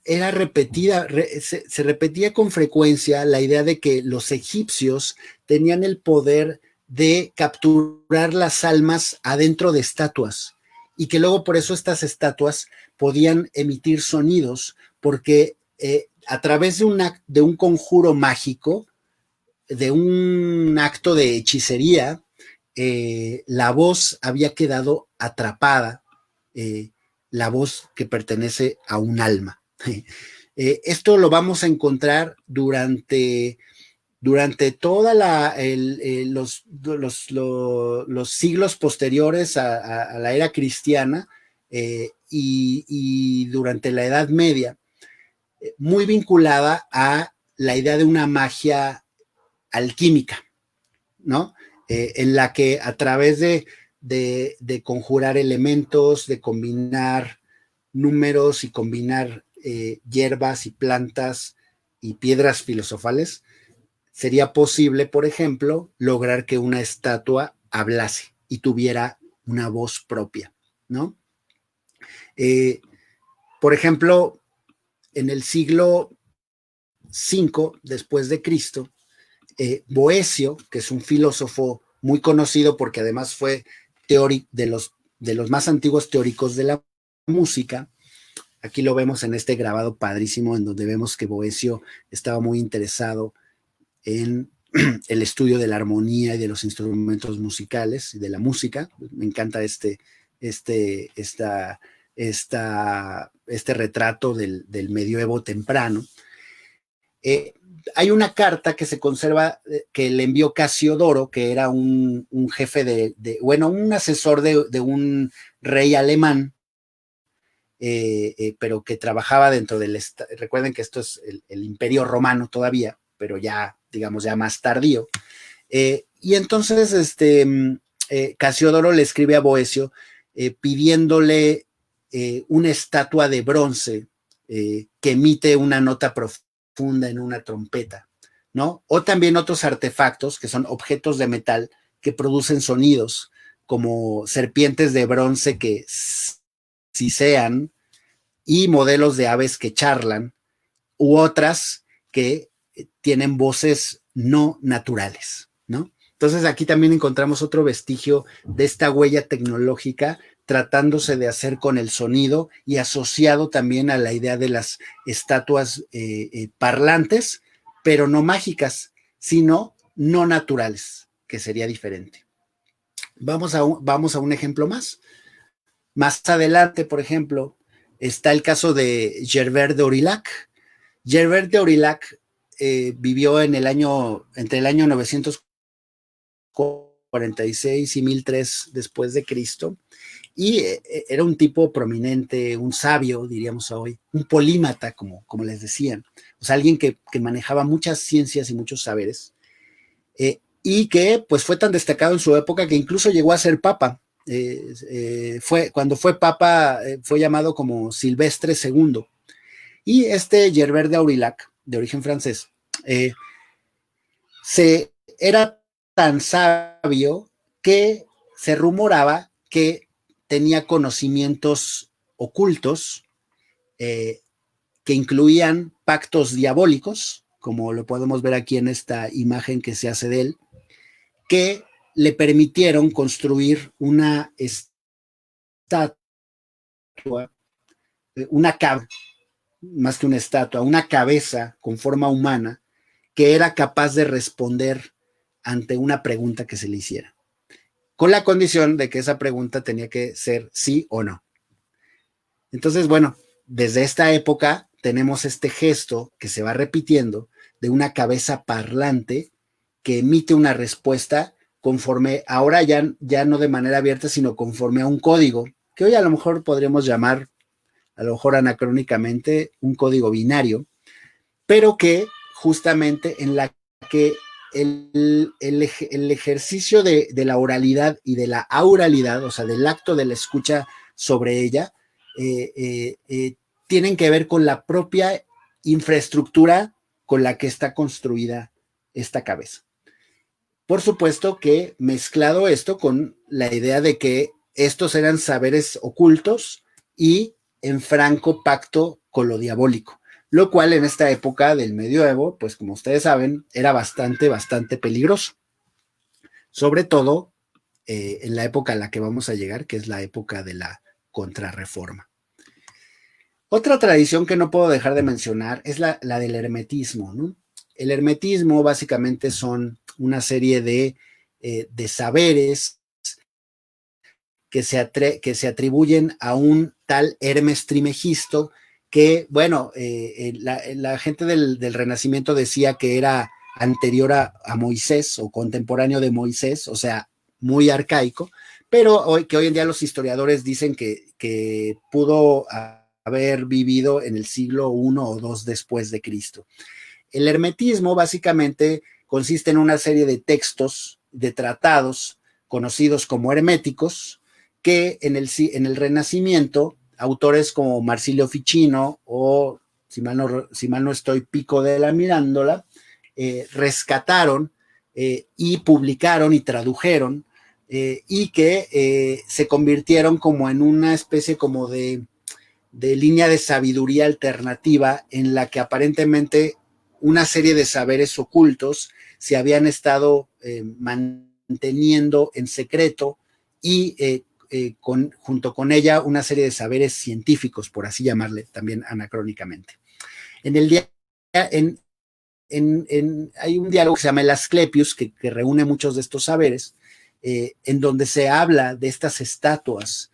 era repetida, se repetía con frecuencia la idea de que los egipcios tenían el poder de capturar las almas adentro de estatuas y que luego por eso estas estatuas podían emitir sonidos, porque a través de un conjuro mágico, de un acto de hechicería, la voz había quedado atrapada, la voz que pertenece a un alma. Esto lo vamos a encontrar durante toda los siglos posteriores a la era cristiana, y durante la Edad Media, muy vinculada a la idea de una magia alquímica, ¿no? En la que a través de conjurar elementos, de combinar números y combinar hierbas y plantas y piedras filosofales, sería posible, por ejemplo, lograr que una estatua hablase y tuviera una voz propia, ¿no? Por ejemplo, en el siglo V después de Cristo, Boecio, que es un filósofo muy conocido porque además fue de los más antiguos teóricos de la música. Aquí lo vemos en este grabado padrísimo en donde vemos que Boecio estaba muy interesado en el estudio de la armonía y de los instrumentos musicales y de la música. Me encanta este retrato del medioevo temprano. Hay una carta que se conserva que le envió Casiodoro, que era un jefe un asesor de un rey alemán, pero que trabajaba dentro del... Recuerden que esto es el Imperio Romano todavía, pero ya, digamos, ya más tardío. Y entonces Casiodoro le escribe a Boecio pidiéndole una estatua de bronce que emite una nota profunda en una trompeta, ¿no? O también otros artefactos que son objetos de metal que producen sonidos, como serpientes de bronce que sisean y modelos de aves que charlan, u otras que tienen voces no naturales, ¿no? Entonces aquí también encontramos otro vestigio de esta huella tecnológica tratándose de hacer con el sonido y asociado también a la idea de las estatuas parlantes, pero no mágicas, sino no naturales, que sería diferente. Vamos a un ejemplo más. Más adelante, por ejemplo, está el caso de Gerbert de Aurillac. Gerbert de Aurillac vivió entre el año 946 y 1003 después de Cristo, y era un tipo prominente, un sabio, diríamos hoy, un polímata, como les decían, o sea, alguien que manejaba muchas ciencias y muchos saberes, y que pues fue tan destacado en su época que incluso llegó a ser papa. Cuando fue papa, fue llamado como Silvestre II. Y este Gerbert de Aurillac, de origen francés, era tan sabio que se rumoraba que tenía conocimientos ocultos que incluían pactos diabólicos, como lo podemos ver aquí en esta imagen que se hace de él, que le permitieron construir una estatua, más que una estatua, una cabeza con forma humana que era capaz de responder ante una pregunta que se le hiciera, con la condición de que esa pregunta tenía que ser sí o no. Entonces, bueno, desde esta época tenemos este gesto que se va repitiendo de una cabeza parlante que emite una respuesta conforme, ahora ya no de manera abierta, sino conforme a un código, que hoy a lo mejor podríamos llamar, a lo mejor anacrónicamente, un código binario, pero que justamente en la que el ejercicio de la oralidad y de la auralidad, o sea, del acto de la escucha sobre ella, tienen que ver con la propia infraestructura con la que está construida esta cabeza. Por supuesto que mezclado esto con la idea de que estos eran saberes ocultos y en franco pacto con lo diabólico, lo cual en esta época del medioevo, pues como ustedes saben, era bastante peligroso. Sobre todo en la época a la que vamos a llegar, que es la época de la Contrarreforma. Otra tradición que no puedo dejar de mencionar es la del hermetismo, ¿no? El hermetismo básicamente son una serie de saberes que se atribuyen a un tal Hermes Trimegisto que, bueno, la gente del Renacimiento decía que era anterior a Moisés o contemporáneo de Moisés, o sea, muy arcaico, pero que hoy en día los historiadores dicen que pudo haber vivido en el siglo I o II después de Cristo. El hermetismo básicamente consiste en una serie de textos, de tratados, conocidos como herméticos, que en el Renacimiento, autores como Marsilio Ficino o, si mal no estoy, Pico de la Mirandola, rescataron y publicaron y tradujeron y que se convirtieron como en una especie como de línea de sabiduría alternativa en la que aparentemente una serie de saberes ocultos se habían estado manteniendo en secreto y junto con ella una serie de saberes científicos, por así llamarle también anacrónicamente. En el día, hay un diálogo que se llama el Asclepius, que reúne muchos de estos saberes, en donde se habla de estas estatuas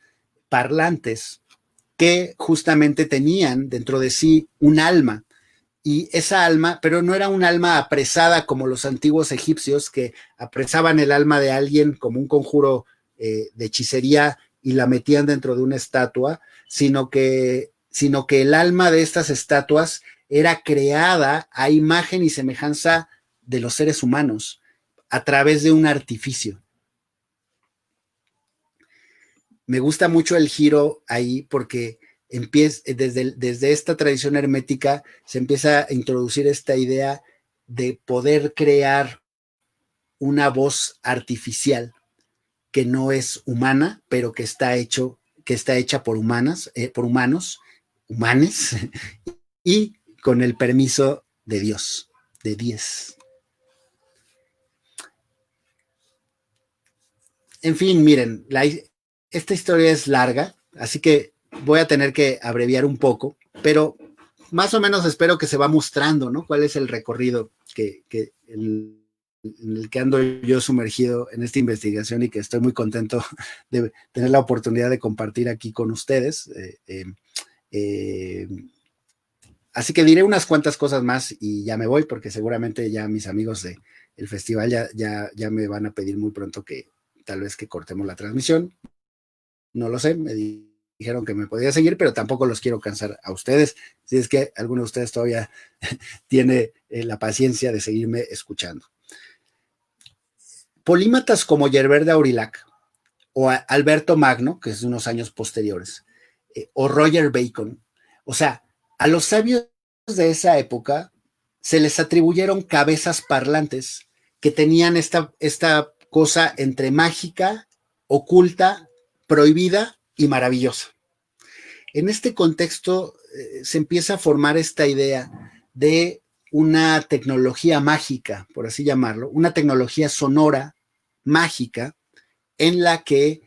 parlantes que justamente tenían dentro de sí un alma, y esa alma, pero no era un alma apresada como los antiguos egipcios que apresaban el alma de alguien como un conjuro de hechicería y la metían dentro de una estatua, sino que el alma de estas estatuas era creada a imagen y semejanza de los seres humanos a través de un artificio. Me gusta mucho el giro ahí porque desde esta tradición hermética se empieza a introducir esta idea de poder crear una voz artificial que no es humana, pero que está hecha por humanos, humanes, y con el permiso de Dios, de 10. En fin, miren, esta historia es larga, así que voy a tener que abreviar un poco, pero más o menos espero que se va mostrando, ¿no? Cuál es el recorrido en el que ando yo sumergido en esta investigación y que estoy muy contento de tener la oportunidad de compartir aquí con ustedes. Así que diré unas cuantas cosas más y ya me voy porque seguramente ya mis amigos del festival ya me van a pedir muy pronto que tal vez que cortemos la transmisión. No lo sé, me dijeron que me podía seguir, pero tampoco los quiero cansar a ustedes. Si es que alguno de ustedes todavía tiene la paciencia de seguirme escuchando. Polímatas como Gerbert de Aurillac o Alberto Magno, que es de unos años posteriores, o Roger Bacon, o sea, a los sabios de esa época se les atribuyeron cabezas parlantes que tenían esta cosa entre mágica, oculta, prohibida y maravillosa. En este contexto se empieza a formar esta idea de una tecnología mágica, por así llamarlo, una tecnología sonora mágica en la que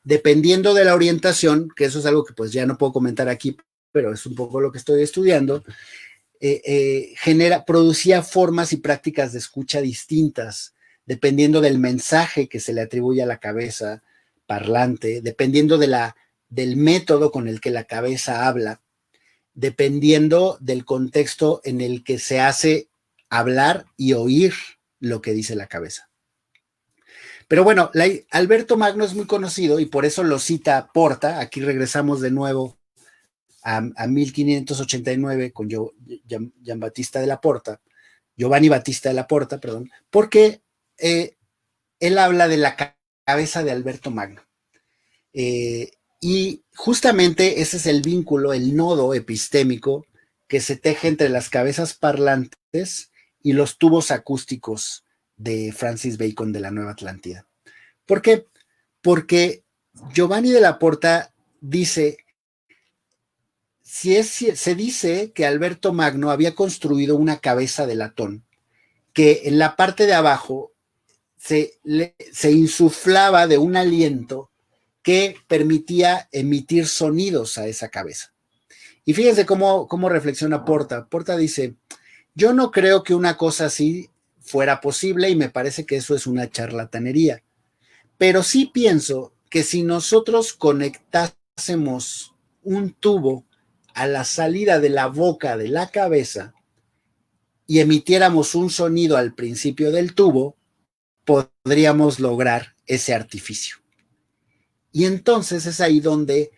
dependiendo de la orientación, que eso es algo que pues ya no puedo comentar aquí, pero es un poco lo que estoy estudiando, producía formas y prácticas de escucha distintas, dependiendo del mensaje que se le atribuye a la cabeza parlante, dependiendo del método con el que la cabeza habla, dependiendo del contexto en el que se hace hablar y oír lo que dice la cabeza. Pero bueno, Alberto Magno es muy conocido y por eso lo cita Porta. Aquí regresamos de nuevo a 1589 con Giovanni Battista de la Porta, perdón, porque él habla de la cabeza de Alberto Magno. Y justamente ese es el vínculo, el nodo epistémico que se teje entre las cabezas parlantes y los tubos acústicos de Francis Bacon de la Nueva Atlántida. ¿Por qué? Porque Giovanni de la Porta dice, se dice que Alberto Magno había construido una cabeza de latón que en la parte de abajo se insuflaba de un aliento que permitía emitir sonidos a esa cabeza. Y fíjense cómo reflexiona Porta. Porta dice, yo no creo que una cosa así fuera posible y me parece que eso es una charlatanería. Pero sí pienso que si nosotros conectásemos un tubo a la salida de la boca de la cabeza y emitiéramos un sonido al principio del tubo, podríamos lograr ese artificio. Y entonces es ahí donde,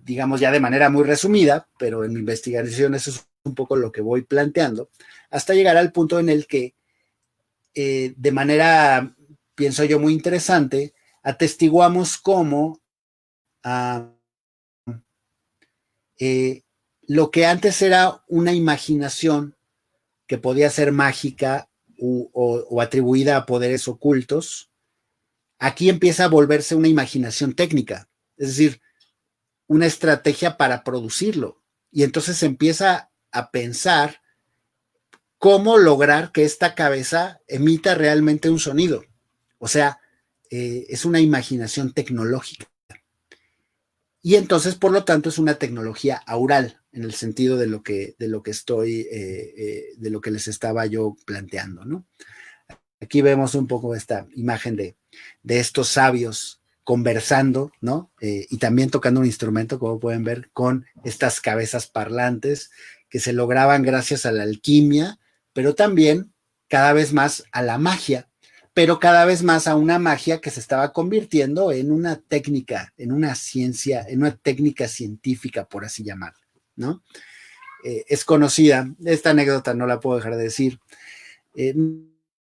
digamos ya de manera muy resumida, pero en mi investigación eso es un poco lo que voy planteando, hasta llegar al punto en el que de manera, pienso yo, muy interesante, atestiguamos cómo lo que antes era una imaginación que podía ser mágica o atribuida a poderes ocultos, aquí empieza a volverse una imaginación técnica, es decir, una estrategia para producirlo. Y entonces se empieza a pensar cómo lograr que esta cabeza emita realmente un sonido. O sea, es una imaginación tecnológica. Y entonces, por lo tanto, es una tecnología aural, en el sentido de lo que de lo que les estaba yo planteando, ¿no? Aquí vemos un poco esta imagen de estos sabios conversando, ¿no? Y también tocando un instrumento, como pueden ver, con estas cabezas parlantes que se lograban gracias a la alquimia, pero también cada vez más a la magia, pero cada vez más a una magia que se estaba convirtiendo en una técnica, en una ciencia, en una técnica científica, por así llamarlo, ¿no? Es conocida, esta anécdota no la puedo dejar de decir.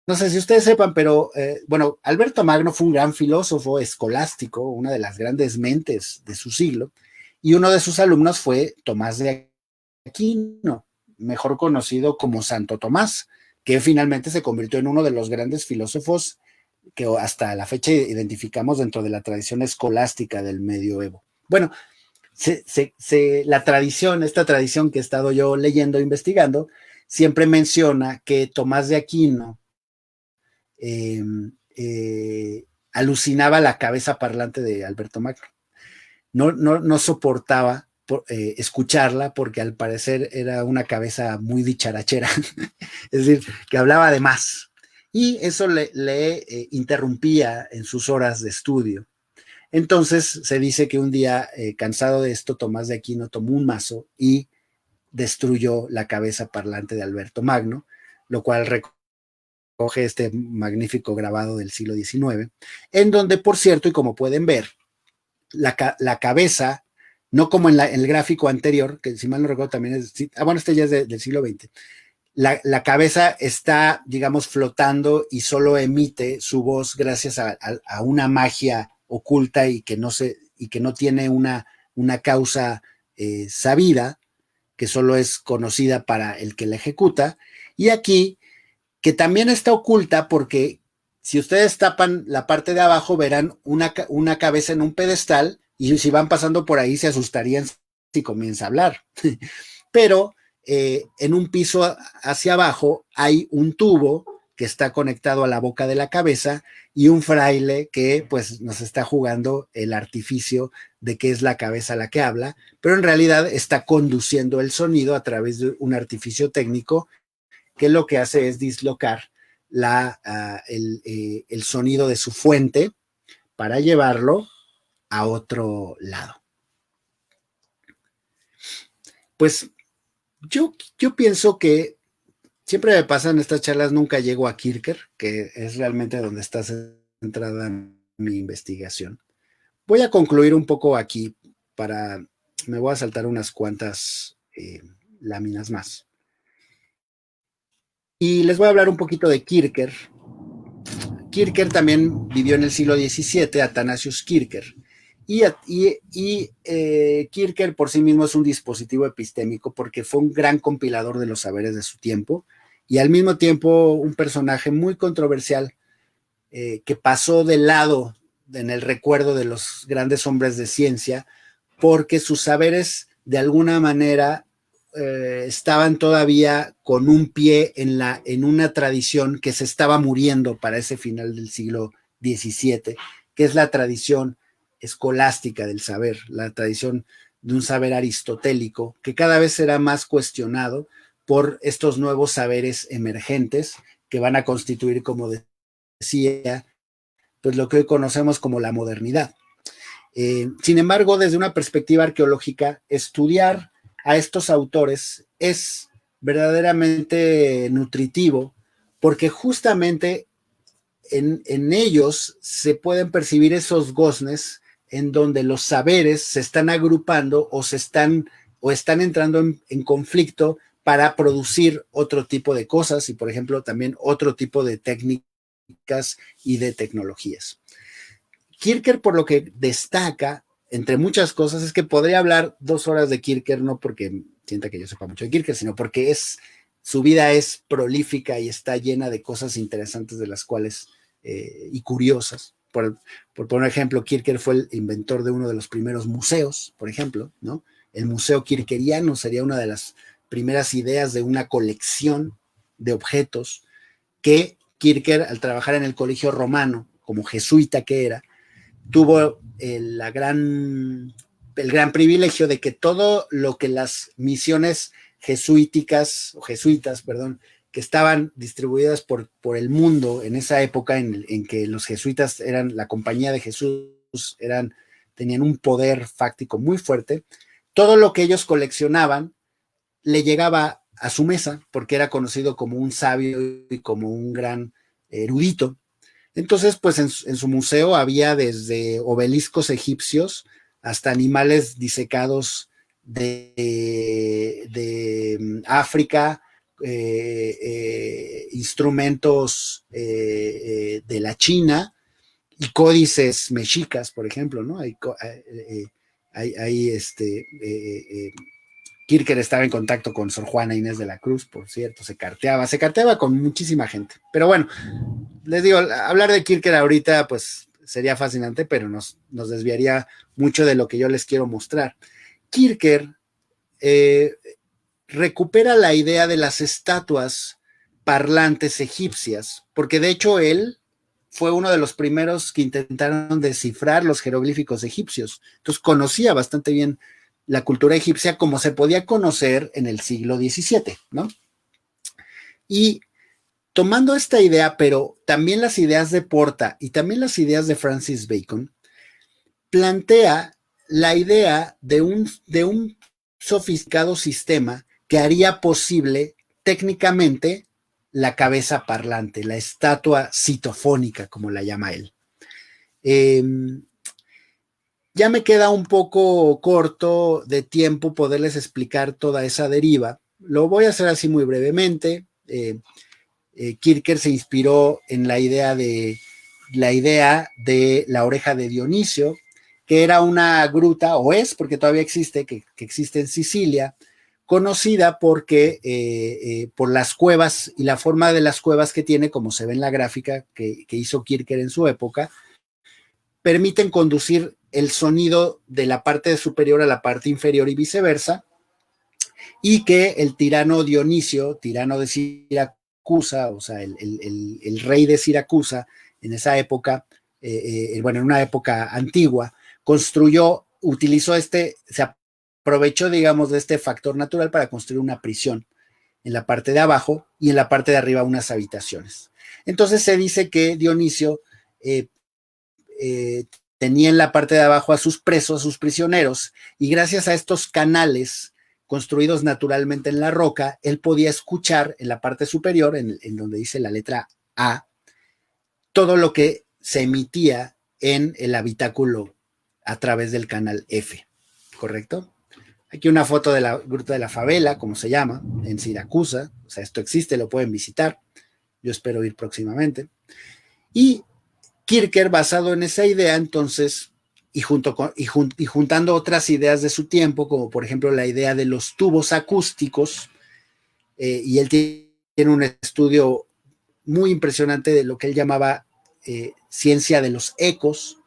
No sé si ustedes sepan, pero bueno, Alberto Magno fue un gran filósofo escolástico, una de las grandes mentes de su siglo, y uno de sus alumnos fue Tomás de Aquino, mejor conocido como Santo Tomás, que finalmente se convirtió en uno de los grandes filósofos que hasta la fecha identificamos dentro de la tradición escolástica del medioevo. Bueno, la tradición, esta tradición que he estado yo leyendo e investigando, siempre menciona que Tomás de Aquino eh, alucinaba la cabeza parlante de Alberto Magno. No soportaba escucharla porque al parecer era una cabeza muy dicharachera, es decir, que hablaba de más. Y eso le interrumpía en sus horas de estudio. Entonces se dice que un día, cansado de esto, Tomás de Aquino tomó un mazo y destruyó la cabeza parlante de Alberto Magno, lo cual recoge este magnífico grabado del siglo XIX, en donde, por cierto, y como pueden ver, la cabeza, no como en el gráfico anterior, que si mal no recuerdo también es, bueno, este ya es del siglo XX, la cabeza está, digamos, flotando y solo emite su voz gracias a una magia oculta y que no tiene una causa sabida, que solo es conocida para el que la ejecuta. Y aquí, que también está oculta porque si ustedes tapan la parte de abajo, verán una cabeza en un pedestal y si van pasando por ahí se asustarían si comienza a hablar. Pero en un piso hacia abajo hay un tubo que está conectado a la boca de la cabeza y un fraile que pues nos está jugando el artificio de que es la cabeza la que habla, pero en realidad está conduciendo el sonido a través de un artificio técnico que lo que hace es dislocar el sonido de su fuente para llevarlo a otro lado. Pues yo pienso que siempre me pasa en estas charlas, nunca llego a Kierkegaard, que es realmente donde está centrada mi investigación. Voy a concluir un poco aquí me voy a saltar unas cuantas láminas más. Y les voy a hablar un poquito de Kierkegaard. Kierkegaard también vivió en el siglo XVII, Athanasius Kierkegaard. Kierkegaard por sí mismo es un dispositivo epistémico porque fue un gran compilador de los saberes de su tiempo y al mismo tiempo un personaje muy controversial que pasó de lado en el recuerdo de los grandes hombres de ciencia porque sus saberes de alguna manera estaban todavía con un pie en una tradición que se estaba muriendo para ese final del siglo XVII, que es la tradición escolástica del saber, la tradición de un saber aristotélico que cada vez será más cuestionado por estos nuevos saberes emergentes que van a constituir, como decía, pues lo que hoy conocemos como la modernidad. Sin embargo, desde una perspectiva arqueológica, estudiar a estos autores es verdaderamente nutritivo porque justamente en ellos se pueden percibir esos goznes en donde los saberes se están agrupando o están entrando en conflicto para producir otro tipo de cosas y, por ejemplo, también otro tipo de técnicas y de tecnologías. Kierkegaard, por lo que destaca, entre muchas cosas, es que podría hablar 2 horas de Kierkegaard, no porque sienta que yo sepa mucho de Kierkegaard, sino porque su vida es prolífica y está llena de cosas interesantes de las cuales y curiosas. por poner un ejemplo, Kierkegaard fue el inventor de uno de los primeros museos, por ejemplo, ¿no? El museo kierkegaardiano sería una de las primeras ideas de una colección de objetos que Kierkegaard, al trabajar en el colegio romano, como jesuita que era, tuvo el gran privilegio de que todo lo que las misiones jesuíticas, o jesuitas, perdón, que estaban distribuidas por el mundo en esa época en que los jesuitas eran la compañía de Jesús, tenían un poder fáctico muy fuerte, todo lo que ellos coleccionaban le llegaba a su mesa porque era conocido como un sabio y como un gran erudito. Entonces, pues en su museo había desde obeliscos egipcios hasta animales disecados de África, instrumentos de la China y códices mexicas, por ejemplo, ¿no? Kierkegaard estaba en contacto con Sor Juana Inés de la Cruz, por cierto, se carteaba con muchísima gente. Pero bueno, les digo, hablar de Kierkegaard ahorita, pues sería fascinante, pero nos desviaría mucho de lo que yo les quiero mostrar. Kierkegaard recupera la idea de las estatuas parlantes egipcias, porque de hecho él fue uno de los primeros que intentaron descifrar los jeroglíficos egipcios. Entonces conocía bastante bien la cultura egipcia como se podía conocer en el siglo XVII, ¿no? Y tomando esta idea, pero también las ideas de Porta y también las ideas de Francis Bacon, plantea la idea de un sofisticado sistema que haría posible técnicamente la cabeza parlante, la estatua citofónica, como la llama él. Ya me queda un poco corto de tiempo poderles explicar toda esa deriva. Lo voy a hacer así muy brevemente. Kierkegaard se inspiró en la idea de la oreja de Dionisio, que era una gruta, o es, porque todavía existe, que existe en Sicilia, conocida porque por las cuevas y la forma de las cuevas que tiene, como se ve en la gráfica que hizo Kierkegaard en su época, permiten conducir el sonido de la parte superior a la parte inferior y viceversa, y que el tirano Dionisio, tirano de Siracusa, o sea, el rey de Siracusa, en esa época, bueno, en una época antigua, utilizó se aprovechó, digamos, de este factor natural para construir una prisión en la parte de abajo y en la parte de arriba unas habitaciones. Entonces se dice que Dionisio tenía en la parte de abajo a sus presos, a sus prisioneros, y gracias a estos canales construidos naturalmente en la roca, él podía escuchar en la parte superior, en donde dice la letra A, todo lo que se emitía en el habitáculo a través del canal F, ¿correcto? Aquí una foto de la Gruta de la Favela, como se llama, en Siracusa, o sea, esto existe, lo pueden visitar, yo espero ir próximamente. Y Kierkegaard, basado en esa idea, entonces, y juntando otras ideas de su tiempo, como por ejemplo la idea de los tubos acústicos, y él tiene un estudio muy impresionante de lo que él llamaba ciencia de los ecos,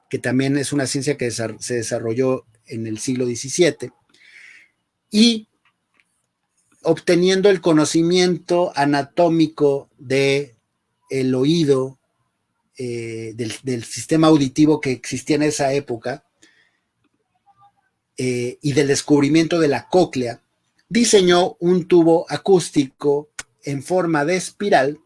que también es una ciencia que se desarrolló en el siglo XVII, y obteniendo el conocimiento anatómico del oído, del sistema auditivo que existía en esa época, y del descubrimiento de la cóclea, diseñó un tubo acústico en forma de espiral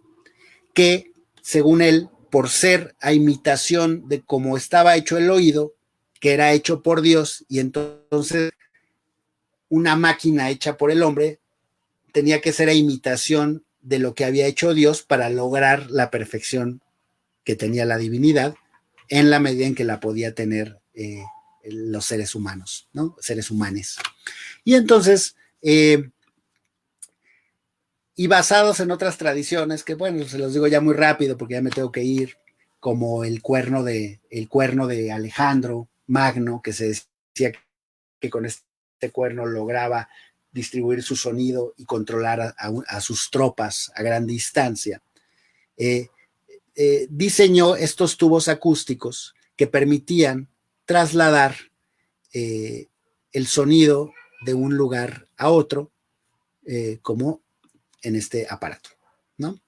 que, según él, por ser a imitación de cómo estaba hecho el oído, que era hecho por Dios, y entonces una máquina hecha por el hombre tenía que ser a imitación de lo que había hecho Dios para lograr la perfección que tenía la divinidad en la medida en que la podía tener los seres humanos, ¿no? Seres humanos. Y entonces, y basados en otras tradiciones, que bueno, se los digo ya muy rápido porque ya me tengo que ir, como el cuerno de Alejandro Magno, que se decía que con este cuerno lograba distribuir su sonido y controlar a sus tropas a gran distancia. diseñó estos tubos acústicos que permitían trasladar el sonido de un lugar a otro, como en este aparato, ¿no?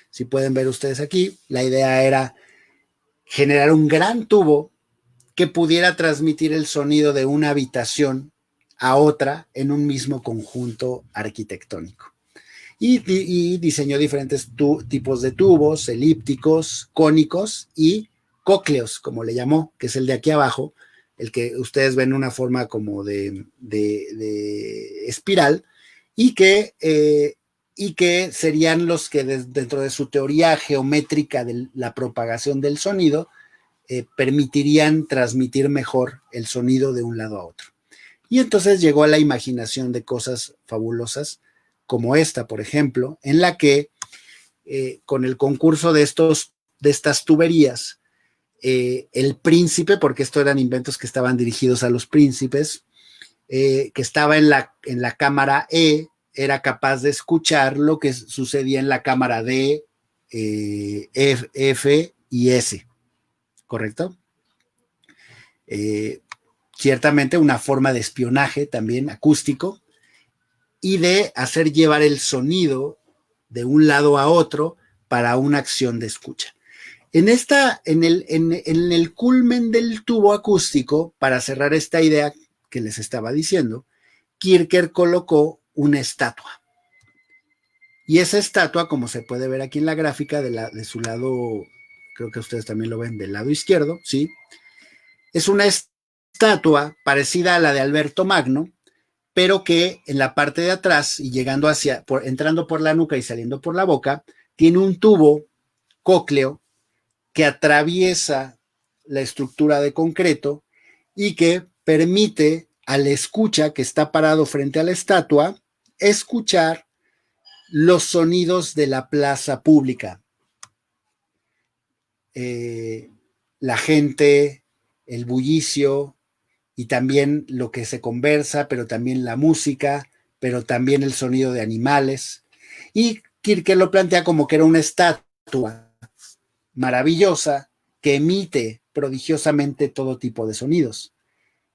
Si pueden ver ustedes aquí, la idea era generar un gran tubo que pudiera transmitir el sonido de una habitación a otra en un mismo conjunto arquitectónico. Y diseñó diferentes tipos de tubos, elípticos, cónicos y cócleos, como le llamó, que es el de aquí abajo, el que ustedes ven una forma como de espiral, y que serían los que dentro de su teoría geométrica de la propagación del sonido, permitirían transmitir mejor el sonido de un lado a otro. Y entonces llegó a la imaginación de cosas fabulosas, como esta, por ejemplo, en la que con el concurso de estas tuberías, el príncipe, porque estos eran inventos que estaban dirigidos a los príncipes, que estaba en la cámara E, era capaz de escuchar lo que sucedía en la cámara D, F y S, ¿correcto? Ciertamente una forma de espionaje también acústico y de hacer llevar el sonido de un lado a otro para una acción de escucha. En el culmen del tubo acústico, para cerrar esta idea que les estaba diciendo, Kircher colocó una estatua. Y esa estatua, como se puede ver aquí en la gráfica, de su lado, creo que ustedes también lo ven del lado izquierdo, ¿sí? Es una estatua parecida a la de Alberto Magno, pero que en la parte de atrás y entrando por la nuca y saliendo por la boca, tiene un tubo cócleo que atraviesa la estructura de concreto y que permite al escucha que está parado frente a la estatua escuchar los sonidos de la plaza pública. La gente, el bullicio y también lo que se conversa, pero también la música, pero también el sonido de animales. Y Kircher lo plantea como que era una estatua maravillosa que emite prodigiosamente todo tipo de sonidos,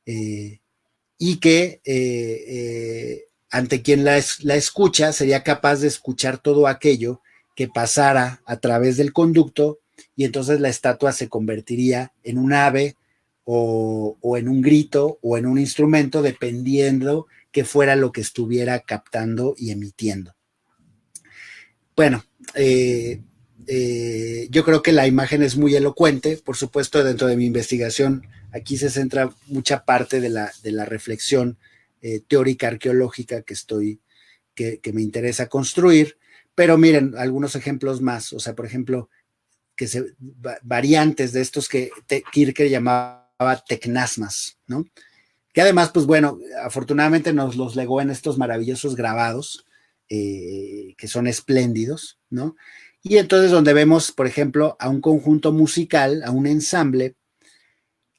y que ante quien la escucha sería capaz de escuchar todo aquello que pasara a través del conducto, y entonces la estatua se convertiría en un ave o en un grito o en un instrumento, dependiendo que fuera lo que estuviera captando y emitiendo. Bueno, yo creo que la imagen es muy elocuente. Por supuesto, dentro de mi investigación aquí se centra mucha parte de la reflexión teórica arqueológica que me interesa construir, pero miren, algunos ejemplos más. O sea, por ejemplo, variantes de estos que Kircher llamaba tecnasmas, ¿no? Que además, pues bueno, afortunadamente nos los legó en estos maravillosos grabados, que son espléndidos, ¿no? Y entonces donde vemos, por ejemplo, a un conjunto musical, a un ensamble,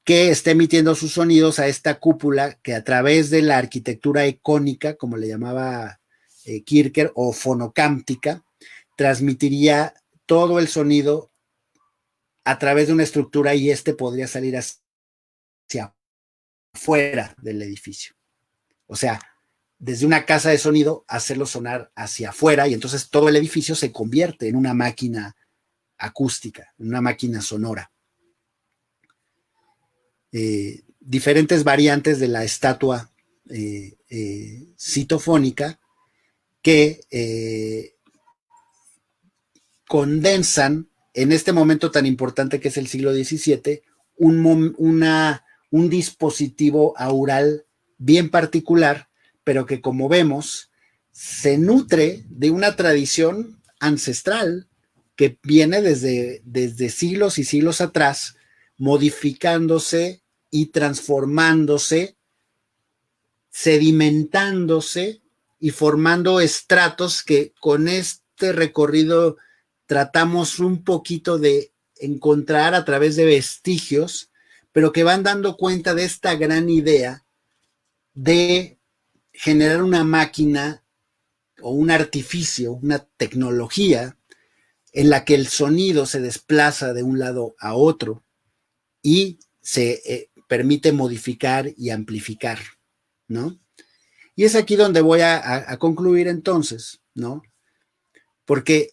que está emitiendo sus sonidos a esta cúpula que a través de la arquitectura icónica, como le llamaba Kircher, o fonocámtica, transmitiría todo el sonido a través de una estructura, y podría salir hacia afuera del edificio. O sea, desde una casa de sonido, hacerlo sonar hacia afuera, y entonces todo el edificio se convierte en una máquina acústica, en una máquina sonora. Diferentes variantes de la estatua citofónica que condensan en este momento tan importante que es el siglo XVII un dispositivo aural bien particular, pero que, como vemos, se nutre de una tradición ancestral que viene desde siglos y siglos atrás, modificándose y transformándose, sedimentándose y formando estratos que con este recorrido tratamos un poquito de encontrar a través de vestigios, pero que van dando cuenta de esta gran idea de generar una máquina o un artificio, una tecnología en la que el sonido se desplaza de un lado a otro y se permite modificar y amplificar, ¿no? Y es aquí donde voy a concluir entonces, ¿no? Porque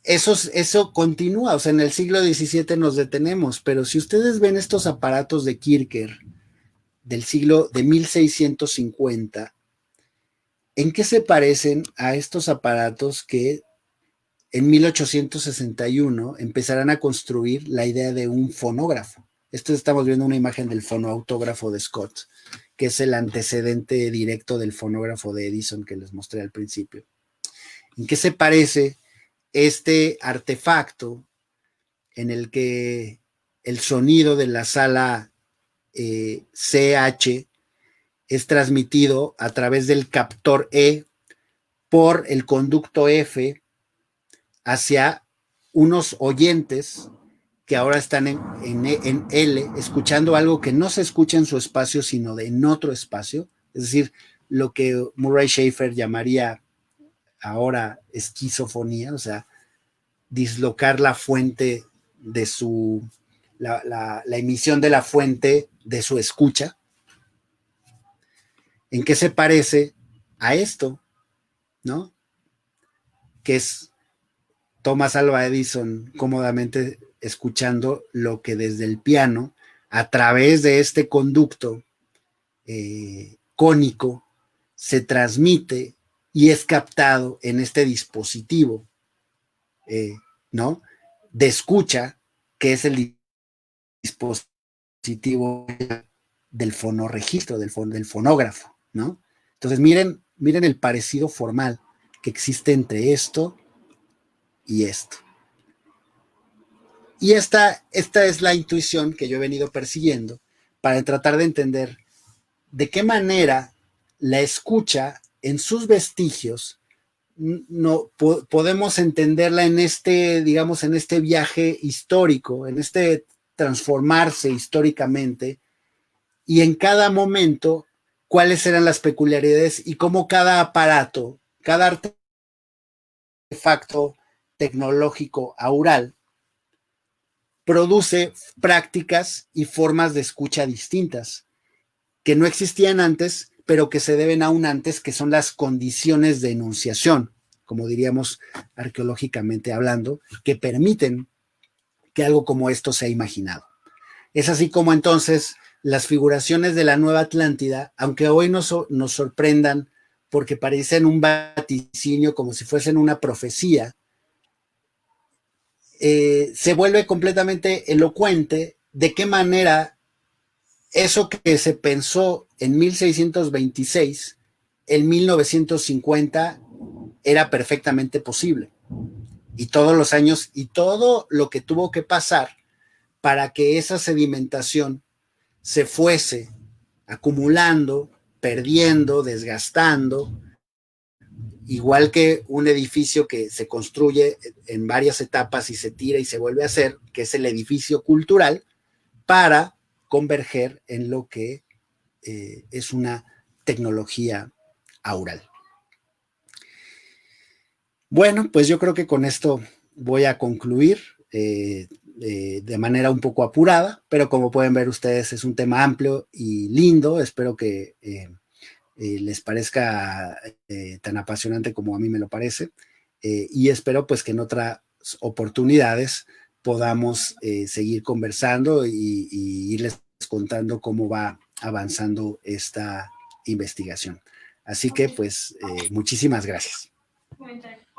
eso continúa, o sea, en el siglo XVII nos detenemos, pero si ustedes ven estos aparatos de Kircher del siglo de 1650, ¿en qué se parecen a estos aparatos que en 1861 empezarán a construir la idea de un fonógrafo? Esto estamos viendo una imagen del fonoautógrafo de Scott, que es el antecedente directo del fonógrafo de Edison que les mostré al principio. ¿En qué se parece este artefacto en el que el sonido de la sala CH es transmitido a través del captor E por el conducto F hacia unos oyentes que ahora están en L, escuchando algo que no se escucha en su espacio, sino en otro espacio? Es decir, lo que Murray Schafer llamaría ahora esquizofonía, o sea, dislocar la fuente de su, la emisión de la fuente de su escucha. ¿En qué se parece a esto? ¿No? Que es Thomas Alva Edison cómodamente escuchando lo que desde el piano, a través de este conducto cónico, se transmite y es captado en este dispositivo, ¿no? De escucha, que es el dispositivo del fonorregistro, del fonógrafo, ¿no? Entonces, miren el parecido formal que existe entre esto y esto. Y esta es la intuición que yo he venido persiguiendo para tratar de entender de qué manera la escucha en sus vestigios no podemos entenderla en este, digamos, en este viaje histórico, en este transformarse históricamente, y en cada momento cuáles eran las peculiaridades y cómo cada aparato, cada artefacto tecnológico aural produce prácticas y formas de escucha distintas que no existían antes, pero que se deben aún antes, que son las condiciones de enunciación, como diríamos arqueológicamente hablando, que permiten que algo como esto sea imaginado. Es así como entonces las figuraciones de la Nueva Atlántida, aunque hoy nos sorprendan porque parecen un vaticinio, como si fuesen una profecía, se vuelve completamente elocuente de qué manera eso que se pensó en 1626, en 1950 era perfectamente posible. Y todos los años y todo lo que tuvo que pasar para que esa sedimentación se fuese acumulando, perdiendo, desgastando, igual que un edificio que se construye en varias etapas y se tira y se vuelve a hacer, que es el edificio cultural, para converger en lo que es una tecnología aural. Bueno, pues yo creo que con esto voy a concluir de manera un poco apurada, pero como pueden ver ustedes es un tema amplio y lindo. Espero que les parezca tan apasionante como a mí me lo parece, y espero pues que en otras oportunidades podamos seguir conversando y irles contando cómo va avanzando esta investigación. Así que pues muchísimas gracias.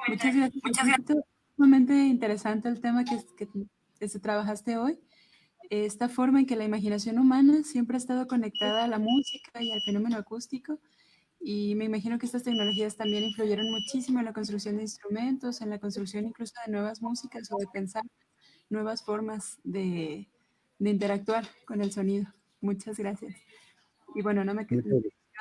Muchas gracias, Alberto. Sumamente interesante el tema que trabajaste hoy. Esta forma en que la imaginación humana siempre ha estado conectada a la música y al fenómeno acústico, y me imagino que estas tecnologías también influyeron muchísimo en la construcción de instrumentos, en la construcción incluso de nuevas músicas o de pensar nuevas formas de interactuar con el sonido. Muchas gracias. Y bueno, no me queda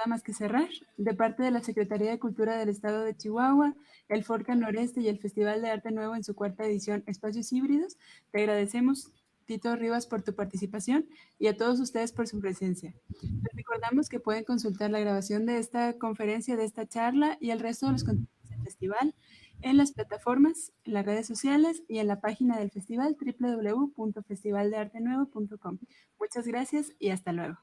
más que cerrar. De parte de la Secretaría de Cultura del Estado de Chihuahua, el Forca Noreste y el Festival de Arte Nuevo en su cuarta edición Espacios Híbridos, te agradecemos, Tito Rivas, por tu participación y a todos ustedes por su presencia. Les recordamos que pueden consultar la grabación de esta conferencia, de esta charla y el resto de los contenidos del festival en las plataformas, en las redes sociales y en la página del festival www.festivaldeartenuevo.com. Muchas gracias y hasta luego.